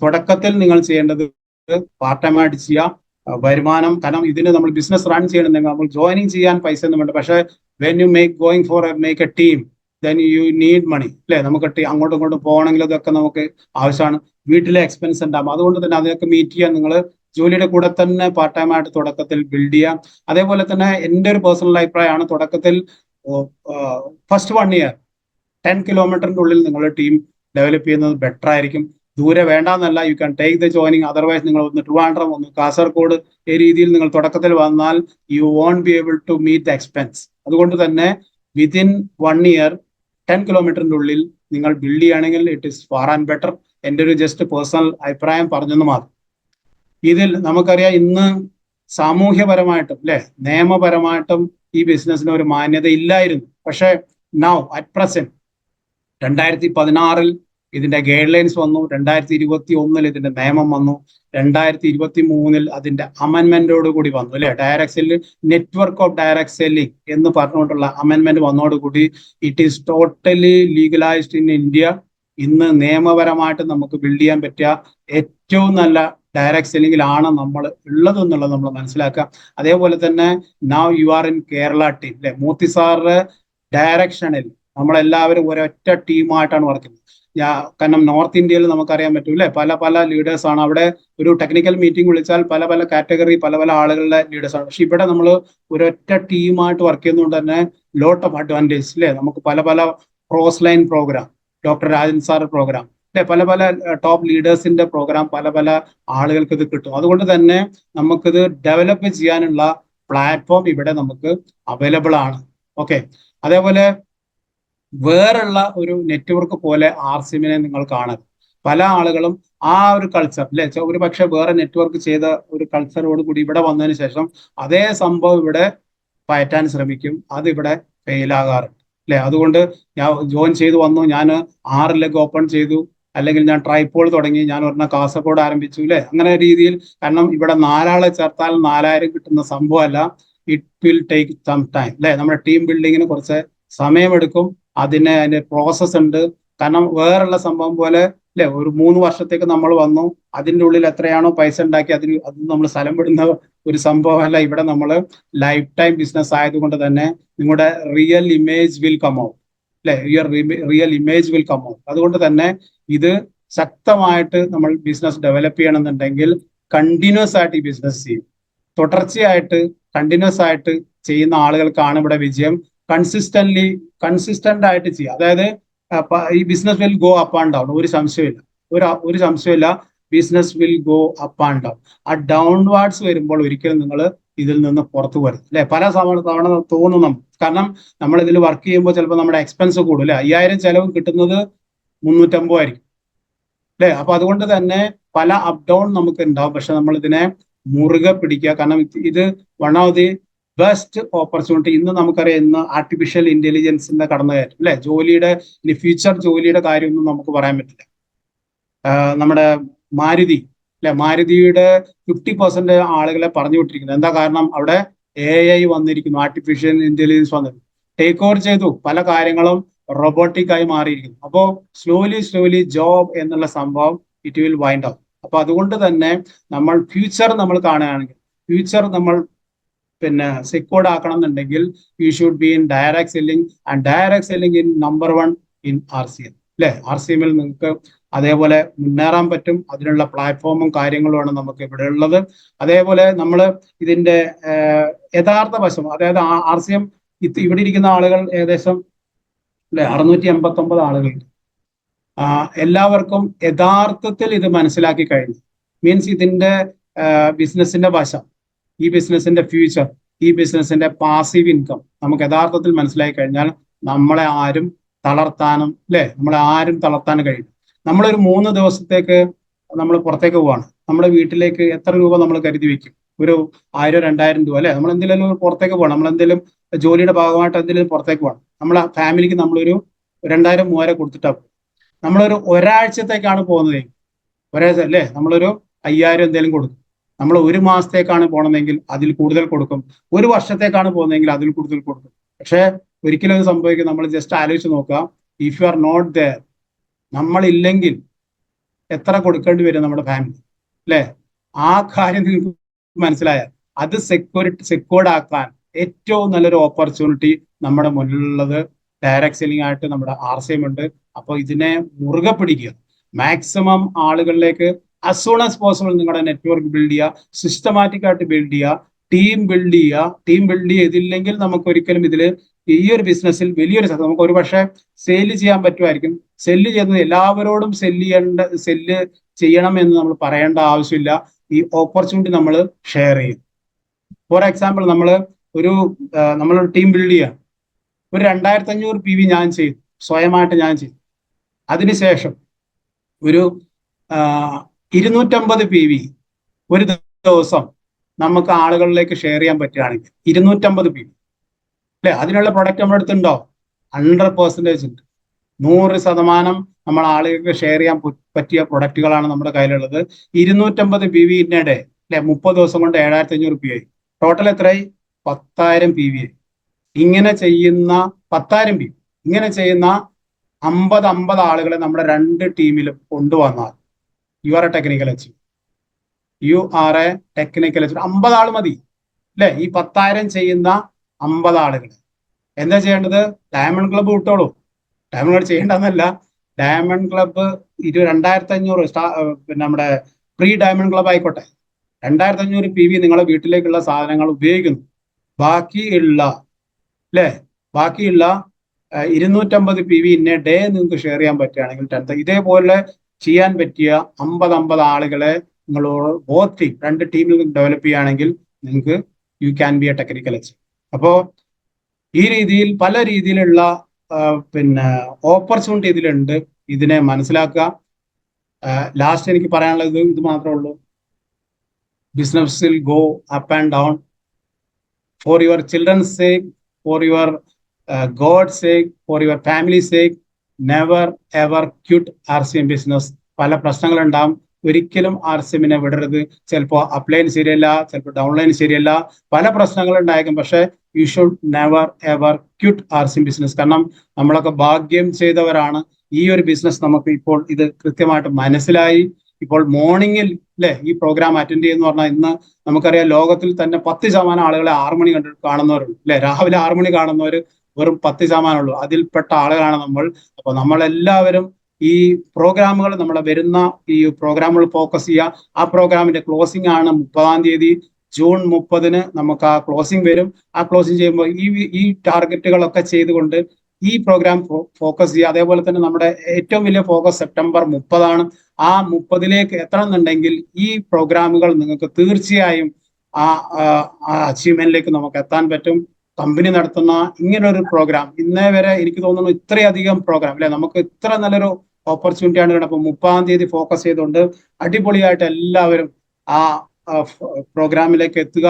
തുടക്കത്തിൽ നിങ്ങൾ ചെയ്യേണ്ടത് പാർട്ട് ടൈം ആയിട്ട് ചെയ്യാം. വരുമാനം, കാരണം ഇതിന് നമ്മൾ ബിസിനസ് റൺ ചെയ്യണമെങ്കിൽ നമ്മൾ ജോയിനിങ് ചെയ്യാൻ പൈസ ഒന്നും വേണ്ട. പക്ഷേ when you make a team then you need money അല്ലെ. നമുക്ക് അങ്ങോട്ടും ഇങ്ങോട്ടും പോകണമെങ്കിൽ അതൊക്കെ നമുക്ക് ആവശ്യമാണ്. വീട്ടിലെ എക്സ്പെൻസ് ഉണ്ടാകും. അതുകൊണ്ട് തന്നെ അതിനൊക്കെ മീറ്റ് ചെയ്യാൻ നിങ്ങൾ ജോലിയുടെ കൂടെ തന്നെ പാർട്ട് ടൈം ആയിട്ട് തുടക്കത്തിൽ ബിൽഡ് ചെയ്യാം. അതേപോലെ തന്നെ എൻ്റെ ഒരു പേഴ്സണൽ അഭിപ്രായമാണ്, തുടക്കത്തിൽ ഫസ്റ്റ് 1 ഇയർ 10 കിലോമീറ്ററിന്റെ ഉള്ളിൽ നിങ്ങളുടെ ടീം ഡെവലപ്പ് ചെയ്യുന്നത് ബെറ്റർ ആയിരിക്കും. ദൂരെ വേണ്ടാന്നല്ല, you can take the joining. Otherwise നിങ്ങൾ ഒന്ന് ട്രിവാൻഡ്രം, ഒന്ന് കാസർഗോഡ് ഈ രീതിയിൽ നിങ്ങൾ തുടക്കത്തിൽ വന്നാൽ you won't be able to meet the expense. അതുകൊണ്ട് തന്നെ വിതിൻ 1 ഇയർ 10 കിലോമീറ്ററിന്റെ ഉള്ളിൽ നിങ്ങൾ ബിൽഡ് ചെയ്യുകയാണെങ്കിൽ it is far and better. എൻ്റെ ഒരു ജസ്റ്റ് പേഴ്സണൽ അഭിപ്രായം പറഞ്ഞെന്ന് മാത്രം. ഇതിൽ നമുക്കറിയാം ഇന്ന് സാമൂഹ്യപരമായിട്ടും അല്ലെ നിയമപരമായിട്ടും ഈ ബിസിനസ്സിന് ഒരു മാന്യത ഇല്ലായിരുന്നു. പക്ഷേ നൗ അറ്റ് പ്രസന്റ് 2016 ഇതിന്റെ ഗൈഡ് ലൈൻസ് വന്നു, 2021 ഇതിന്റെ നിയമം വന്നു, 2023 അതിന്റെ അമെന്റ്മെന്റോട് കൂടി വന്നു അല്ലെ. Direct selling, network of direct selling എന്ന് പറഞ്ഞുകൊണ്ടുള്ള അമെന്റ്മെന്റ് വന്നതോടുകൂടി it is totally legalised in India. ഇന്ന് നിയമപരമായിട്ട് നമുക്ക് ബിൽഡ് ചെയ്യാൻ പറ്റിയ ഏറ്റവും നല്ല ഡയറക്ട് സെല്ലിംഗിലാണ് നമ്മൾ ഉള്ളത് എന്നുള്ളത് നമ്മൾ മനസ്സിലാക്കുക. അതേപോലെ തന്നെ now you are in Kerala team അല്ലെ. മൂർത്തി സാറിന്റെ ഡയറക്ഷനിൽ നമ്മളെല്ലാവരും ഒരൊറ്റ ടീമായിട്ടാണ് വർക്ക് ചെയ്യുന്നത്. കാരണം നോർത്ത് ഇന്ത്യയിൽ നമുക്കറിയാൻ പറ്റും അല്ലെ, പല പല ലീഡേഴ്സ് ആണ്. അവിടെ ഒരു ടെക്നിക്കൽ മീറ്റിംഗ് വിളിച്ചാൽ പല പല കാറ്റഗറി, പല പല ആളുകളുടെ ലീഡേഴ്സ് ആണ്. പക്ഷെ ഇവിടെ നമ്മൾ ഒരൊറ്റ ടീമായിട്ട് വർക്ക് ചെയ്യുന്നതുകൊണ്ട് തന്നെ ലോട്ട് ഓഫ് അഡ്വാൻറ്റേജ് അല്ലെ. നമുക്ക് പല പല cross line program, doctor Rajan sir program അല്ലെ, പല പല ടോപ്പ് ലീഡേഴ്സിന്റെ പ്രോഗ്രാം പല പല ആളുകൾക്ക് ഇത് കിട്ടും. അതുകൊണ്ട് തന്നെ നമുക്കിത് ഡെവലപ്പ് ചെയ്യാനുള്ള പ്ലാറ്റ്ഫോം ഇവിടെ നമുക്ക് അവൈലബിൾ ആണ്. ഓക്കെ. അതേപോലെ വേറുള്ള ഒരു നെറ്റ്വർക്ക് പോലെ ആർസിഎമ്മിനെ നിങ്ങൾ കാണരുത്. പല ആളുകളും ആ ഒരു കൾച്ചർ അല്ലെ, ഒരു പക്ഷെ വേറെ നെറ്റ്വർക്ക് ചെയ്ത ഒരു കൾച്ചറോട് കൂടി ഇവിടെ വന്നതിന് ശേഷം അതേ സംഭവം ഇവിടെ പയറ്റാൻ ശ്രമിക്കും. അത് ഇവിടെ ഫെയിൽ ആകാറുണ്ട് അല്ലെ. അതുകൊണ്ട് ഞാൻ ജോയിൻ ചെയ്തു വന്നു, ഞാൻ 6 ലെഗ് ഓപ്പൺ ചെയ്തു, അല്ലെങ്കിൽ ഞാൻ ട്രൈപോൾ തുടങ്ങി, ഞാൻ ഒരെണ്ണം കാസർഗോഡ് ആരംഭിച്ചു അല്ലെ. അങ്ങനെ രീതിയിൽ, കാരണം ഇവിടെ 4 ആളെ ചേർത്താൽ 4000 കിട്ടുന്ന സംഭവമല്ല. It will take some time അല്ലെ. നമ്മുടെ ടീം ബിൽഡിങ്ങിന് കുറച്ച് സമയമെടുക്കും. അതിന്റെ പ്രോസസ് ഉണ്ട്. കാരണം വേറുള്ള സംഭവം പോലെ അല്ലെ, ഒരു 3 വർഷത്തേക്ക് നമ്മൾ വന്നു, അതിൻ്റെ ഉള്ളിൽ എത്രയാണോ പൈസ ഉണ്ടാക്കി അത് നമ്മൾ സ്ഥലം വിടുന്ന ഒരു സംഭവമല്ല. ഇവിടെ നമ്മൾ ലൈഫ് ടൈം ബിസിനസ് ആയതുകൊണ്ട് തന്നെ നിങ്ങളുടെ real image will come out അല്ലെ. Your real image will come out. അതുകൊണ്ട് തന്നെ ഇത് ശക്തമായിട്ട് നമ്മൾ ബിസിനസ് ഡെവലപ്പ് ചെയ്യണമെന്നുണ്ടെങ്കിൽ കണ്ടിന്യൂസ് ആയിട്ട് ഈ ബിസിനസ് ചെയ്യും. തുടർച്ചയായിട്ട് കണ്ടിന്യൂസ് ആയിട്ട് ചെയ്യുന്ന ആളുകൾക്കാണ് ഇവിടെ വിജയം. കൺസിസ്റ്റന്റ് ആയിട്ട് ചെയ്യുക. അതായത് ഈ business will go up and down, ഒരു സംശയമില്ല, ഒരു സംശയമില്ല. Business will go up and down. ആ ഡൗൺവാർഡ്സ് വരുമ്പോൾ ഒരിക്കലും നിങ്ങൾ ഇതിൽ നിന്ന് പുറത്തു വരും അല്ലെ. പല തവണ തോന്നും, കാരണം നമ്മൾ ഇതിൽ വർക്ക് ചെയ്യുമ്പോൾ ചിലപ്പോൾ നമ്മുടെ എക്സ്പെൻസ് കൂടും അല്ലെ. 5000 ചെലവ് കിട്ടുന്നത് 350 ആയിരിക്കും അല്ലെ. അപ്പൊ അതുകൊണ്ട് തന്നെ പല അപ്പ് ഡൗൺ നമുക്ക് ഉണ്ടാവും. പക്ഷെ നമ്മൾ ഇതിനെ മുറുകെ പിടിക്കുക. കാരണം ഇത് one of the best opportunity. ഇന്ന് നമുക്കറിയാം, ഇന്ന് ആർട്ടിഫിഷ്യൽ ഇന്റലിജൻസിന്റെ കടന്നുകയറ്റം അല്ലെ. ജോലിയുടെ ഇനി ഫ്യൂച്ചർ ജോലിയുടെ കാര്യമൊന്നും നമുക്ക് പറയാൻ പറ്റില്ല. നമ്മുടെ മാരുതി അല്ലെ, മാരുതിയുടെ 50% ആളുകളെ പറഞ്ഞു വിട്ടിരിക്കുന്നത്. എന്താ കാരണം? അവിടെ AI വന്നിരിക്കുന്നു, ആർട്ടിഫിഷ്യൽ ഇന്റലിജൻസ് വന്നിരിക്കുന്നു, ടേക്ക് ഓവർ ചെയ്തു. പല കാര്യങ്ങളും റോബോട്ടിക് ആയി മാറിയിരിക്കുന്നു. അപ്പോൾ സ്ലോലി ജോബ് എന്നുള്ള സംഭവം ഇറ്റ് വിൽ വൈൻഡ് ഔട്ട്. അപ്പൊ അതുകൊണ്ട് തന്നെ നമ്മൾ ഫ്യൂച്ചർ നമ്മൾ കാണുകയാണെങ്കിൽ, ഫ്യൂച്ചർ നമ്മൾ സെക്യൂർഡ് ആക്കണം എന്നുണ്ടെങ്കിൽ U should be in direct selling. And direct selling in number 1 in RCM അല്ലെ. RCMൽ നിങ്ങൾക്ക് അതേപോലെ മുന്നേറാൻ പറ്റും. അതിനുള്ള പ്ലാറ്റ്ഫോമും കാര്യങ്ങളുമാണ് നമുക്ക് ഇവിടെ ഉള്ളത്. അതേപോലെ നമ്മൾ ഇതിന്റെ യഥാർത്ഥ വശം, അതായത് RCM ഇവിടെ ഇരിക്കുന്ന ആളുകൾ ഏകദേശം അല്ലെ 689 ആളുകളുണ്ട്. എല്ലാവർക്കും യഥാർത്ഥത്തിൽ ഇത് മനസ്സിലാക്കി കഴിഞ്ഞു. മീൻസ് ഇതിന്റെ ബിസിനസിന്റെ വശം, ഈ ബിസിനസിന്റെ ഫ്യൂച്ചർ, ഈ ബിസിനസിന്റെ പാസീവ് ഇൻകം നമുക്ക് യഥാർത്ഥത്തിൽ മനസ്സിലാക്കി കഴിഞ്ഞാൽ നമ്മളെ ആരും തളർത്താനും അല്ലെ, നമ്മളെ ആരും തളർത്താനും കഴിയും. നമ്മളൊരു 3 ദിവസത്തേക്ക് നമ്മൾ പുറത്തേക്ക് പോവാണ്, നമ്മുടെ വീട്ടിലേക്ക് എത്ര രൂപ നമ്മൾ കരുതി വെക്കും? ഒരു 1000-2000 രൂപ അല്ലെ. നമ്മൾ എന്തെങ്കിലും പുറത്തേക്ക് പോകണം, നമ്മൾ എന്തെങ്കിലും ജോലിയുടെ ഭാഗമായിട്ട് എന്തെങ്കിലും പുറത്തേക്ക് പോകണം, നമ്മളെ ഫാമിലിക്ക് നമ്മളൊരു 2000-3000 കൊടുത്തിട്ടാ പോകും. നമ്മളൊരു ഒരാഴ്ചത്തേക്കാണ് പോകുന്നത്, ഒരാഴ്ച അല്ലേ, നമ്മളൊരു 5000 എന്തെങ്കിലും കൊടുക്കും. നമ്മൾ 1 മാസത്തേക്കാണ് പോകണമെങ്കിൽ അതിൽ കൂടുതൽ കൊടുക്കും. 1 വർഷത്തേക്കാണ് പോകുന്നതെങ്കിൽ അതിൽ കൂടുതൽ കൊടുക്കും. പക്ഷെ ഒരിക്കലും അത് സംഭവിക്കും. നമ്മൾ ജസ്റ്റ് ആലോചിച്ച് നോക്കുക, if you are not there, നമ്മളില്ലെങ്കിൽ എത്ര കൊടുക്കേണ്ടി വരും നമ്മുടെ ഫാമിലി, അല്ലെ? ആ കാര്യം നിങ്ങൾക്ക് മനസ്സിലായ അത് സെക്യൂർഡ് ആക്കാൻ ഏറ്റവും നല്ലൊരു ഓപ്പർച്യൂണിറ്റി നമ്മുടെ മുന്നിലുള്ളത് ഡയറക്ട് സെല്ലിംഗ് ആയിട്ട് നമ്മുടെ RCM ഉണ്ട്. അപ്പോൾ ഇതിനെ മുറുകെ പിടിക്കുക, മാക്സിമം ആളുകളിലേക്ക് ആസ് സൂൺ ആസ് പോസിബിൾ നിങ്ങളുടെ നെറ്റ്വർക്ക് ബിൽഡ് ചെയ്യുക, സിസ്റ്റമാറ്റിക് ആയിട്ട് ബിൽഡ് ചെയ്യുക, ടീം ബിൽഡ് ചെയ്തില്ലെങ്കിൽ നമുക്ക് ഒരിക്കലും ഇതിൽ ഈ ഒരു ബിസിനസ്സിൽ വലിയൊരു നമുക്ക് ഒരു പക്ഷേ സെല്ല് ചെയ്യാൻ പറ്റുമായിരിക്കും. സെല്ല് ചെയ്യുന്നത് എല്ലാവരോടും സെല്ല് ചെയ്യണം എന്ന് നമ്മൾ പറയേണ്ട ആവശ്യമില്ല. ഈ ഓപ്പർച്യൂണിറ്റി നമ്മൾ ഷെയർ ചെയ്യും. ഫോർ എക്സാമ്പിൾ നമ്മളൊരു ടീം ബിൽഡ് ചെയ്യാം. ഒരു 2500 PV ഞാൻ ചെയ്തു, സ്വയമായിട്ട് ഞാൻ ചെയ്തു. അതിനുശേഷം ഒരു 250 PV ഒരു ദിവസം നമുക്ക് ആളുകളിലേക്ക് ഷെയർ ചെയ്യാൻ പറ്റുകയാണെങ്കിൽ 250 PV, അല്ലെ? അതിനുള്ള പ്രൊഡക്റ്റ് നമ്മുടെ അടുത്തുണ്ടോ? 100% ഉണ്ട്. 100% നമ്മൾ ആളുകൾക്ക് ഷെയർ ചെയ്യാൻ പറ്റിയ പ്രൊഡക്റ്റുകളാണ് നമ്മുടെ കയ്യിലുള്ളത്. 250 PV അല്ലെ, 30 ദിവസം കൊണ്ട് 7500 PV ആയി. ടോട്ടൽ എത്രയായി? 10,000 PV ആയി. ഇങ്ങനെ ചെയ്യുന്ന 10,000 PV ഇങ്ങനെ ചെയ്യുന്ന 50 ആളുകളെ നമ്മുടെ 2 ടീമിലും കൊണ്ടുവന്നാൽ you are a technical achieve. 50 ആൾ മതി, അല്ലെ? ഈ 10,000 ചെയ്യുന്ന 50 ആളുകൾ എന്താ ചെയ്യേണ്ടത്? ഡയമണ്ട് ക്ലബ്ബ് വിട്ടോളൂ. ഡയമണ്ട് ക്ലബ് ചെയ്യേണ്ടെന്നല്ല, ഡയമണ്ട് ക്ലബ്ബ് 2500 പിന്നെ നമ്മുടെ പ്രീ ഡയമണ്ട് ക്ലബ് ആയിക്കോട്ടെ, 2500 PV നിങ്ങളെ വീട്ടിലേക്കുള്ള സാധനങ്ങൾ ഉപയോഗിക്കുന്നു. ബാക്കിയുള്ള 250 PV ഇന്ന ഡേ നിങ്ങൾക്ക് ഷെയർ ചെയ്യാൻ പറ്റുകയാണെങ്കിൽ 10 ഇതേപോലെ ചെയ്യാൻ പറ്റിയ 50 ആളുകളെ നിങ്ങളോട് ബോത്ത് ടീം 2 ടീമിൽ നിന്ന് ഡെവലപ്പ് ചെയ്യുകയാണെങ്കിൽ നിങ്ങൾക്ക് you can be A technical expert. അപ്പോൾ ഈ രീതിയിൽ പല രീതിയിലുള്ള പിന്നെ ഓപ്പർച്യൂണിറ്റി ഇതിലുണ്ട്. ഇതിനെ മനസ്സിലാക്കുക. ലാസ്റ്റ് എനിക്ക് പറയാനുള്ളത് ഇത് മാത്രമേ ഉള്ളൂ. Business will go up and down. For your children's sake, for your God's sake, for your family's sake, never ever quit RCM business. പല പ്രശ്നങ്ങളുണ്ടാവും. ഒരിക്കലും RCM വിടരുത്. ചിലപ്പോൾ അപ്ലൈൻ ശരിയല്ല, ചിലപ്പോൾ ഡൗൺലൈൻ ശരിയല്ല, പല പ്രശ്നങ്ങൾ ഉണ്ടായേക്കും. പക്ഷേ you should never ever quit RCM business. കാരണം നമ്മളൊക്കെ ഭാഗ്യം ചെയ്തവരാണ്. ഈ ഒരു ബിസിനസ് നമുക്ക് ഇപ്പോൾ ഇത് കൃത്യമായിട്ട് മനസ്സിലായി. ഇപ്പോൾ മോർണിംഗിൽ ഈ പ്രോഗ്രാം അറ്റൻഡ് ചെയ്യുന്ന പറഞ്ഞാൽ ഇന്ന് നമുക്കറിയാം ലോകത്തിൽ തന്നെ 10% ആളുകളെ 6 മണി കാണുന്നവരുണ്ട്, രാവിലെ 6 മണി കാണുന്നവർ വെറും 10% ഉള്ളൂ. അതിൽപ്പെട്ട ആളുകളാണ് നമ്മൾ. അപ്പൊ നമ്മളെല്ലാവരും ഈ പ്രോഗ്രാമുകൾ, നമ്മളെ വരുന്ന ഈ പ്രോഗ്രാമുകൾ ഫോക്കസ് ചെയ്യുക. ആ പ്രോഗ്രാമിന്റെ ക്ലോസിംഗ് ആണ് 30-ാം തീയതി, ജൂൺ 30-ന് നമുക്ക് ആ ക്ലോസിംഗ് വരും. ആ ക്ലോസിംഗ് ചെയ്യുമ്പോൾ ഈ ടാർഗറ്റുകളൊക്കെ ചെയ്തുകൊണ്ട് ഈ പ്രോഗ്രാം ഫോക്കസ് ചെയ്യുക. അതേപോലെ തന്നെ നമ്മുടെ ഏറ്റവും വലിയ ഫോക്കസ് സെപ്റ്റംബർ 30-ആണ്. ആ 30-ലേക്ക് എത്തണമെന്നുണ്ടെങ്കിൽ ഈ പ്രോഗ്രാമുകൾ നിങ്ങൾക്ക് തീർച്ചയായും ആ അച്ചീവ്മെന്റിലേക്ക് നമുക്ക് എത്താൻ പറ്റും. കമ്പനി നടത്തുന്ന ഇങ്ങനൊരു പ്രോഗ്രാം ഇന്നേ വരെ എനിക്ക് തോന്നുന്നു ഇത്രയധികം പ്രോഗ്രാം നമുക്ക് ഇത്ര നല്ലൊരു ഓപ്പർച്യൂണിറ്റിയാണ് കിട്ടുന്നത്. അപ്പൊ 30-ാം തീയതി ഫോക്കസ് ചെയ്തുകൊണ്ട് അടിപൊളിയായിട്ട് എല്ലാവരും ആ പ്രോഗ്രാമിലേക്ക് എത്തുക.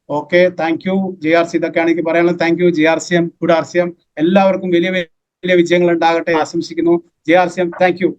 Okay, thank you JRC. ഇതൊക്കെയാണ് എനിക്ക് പറയാനുള്ളത്. Thank you JRCM, good RCM. എല്ലാവർക്കും വലിയ വലിയ വിജയങ്ങൾ ഉണ്ടാകട്ടെ ആശംസിക്കുന്നു. JRCM, thank you.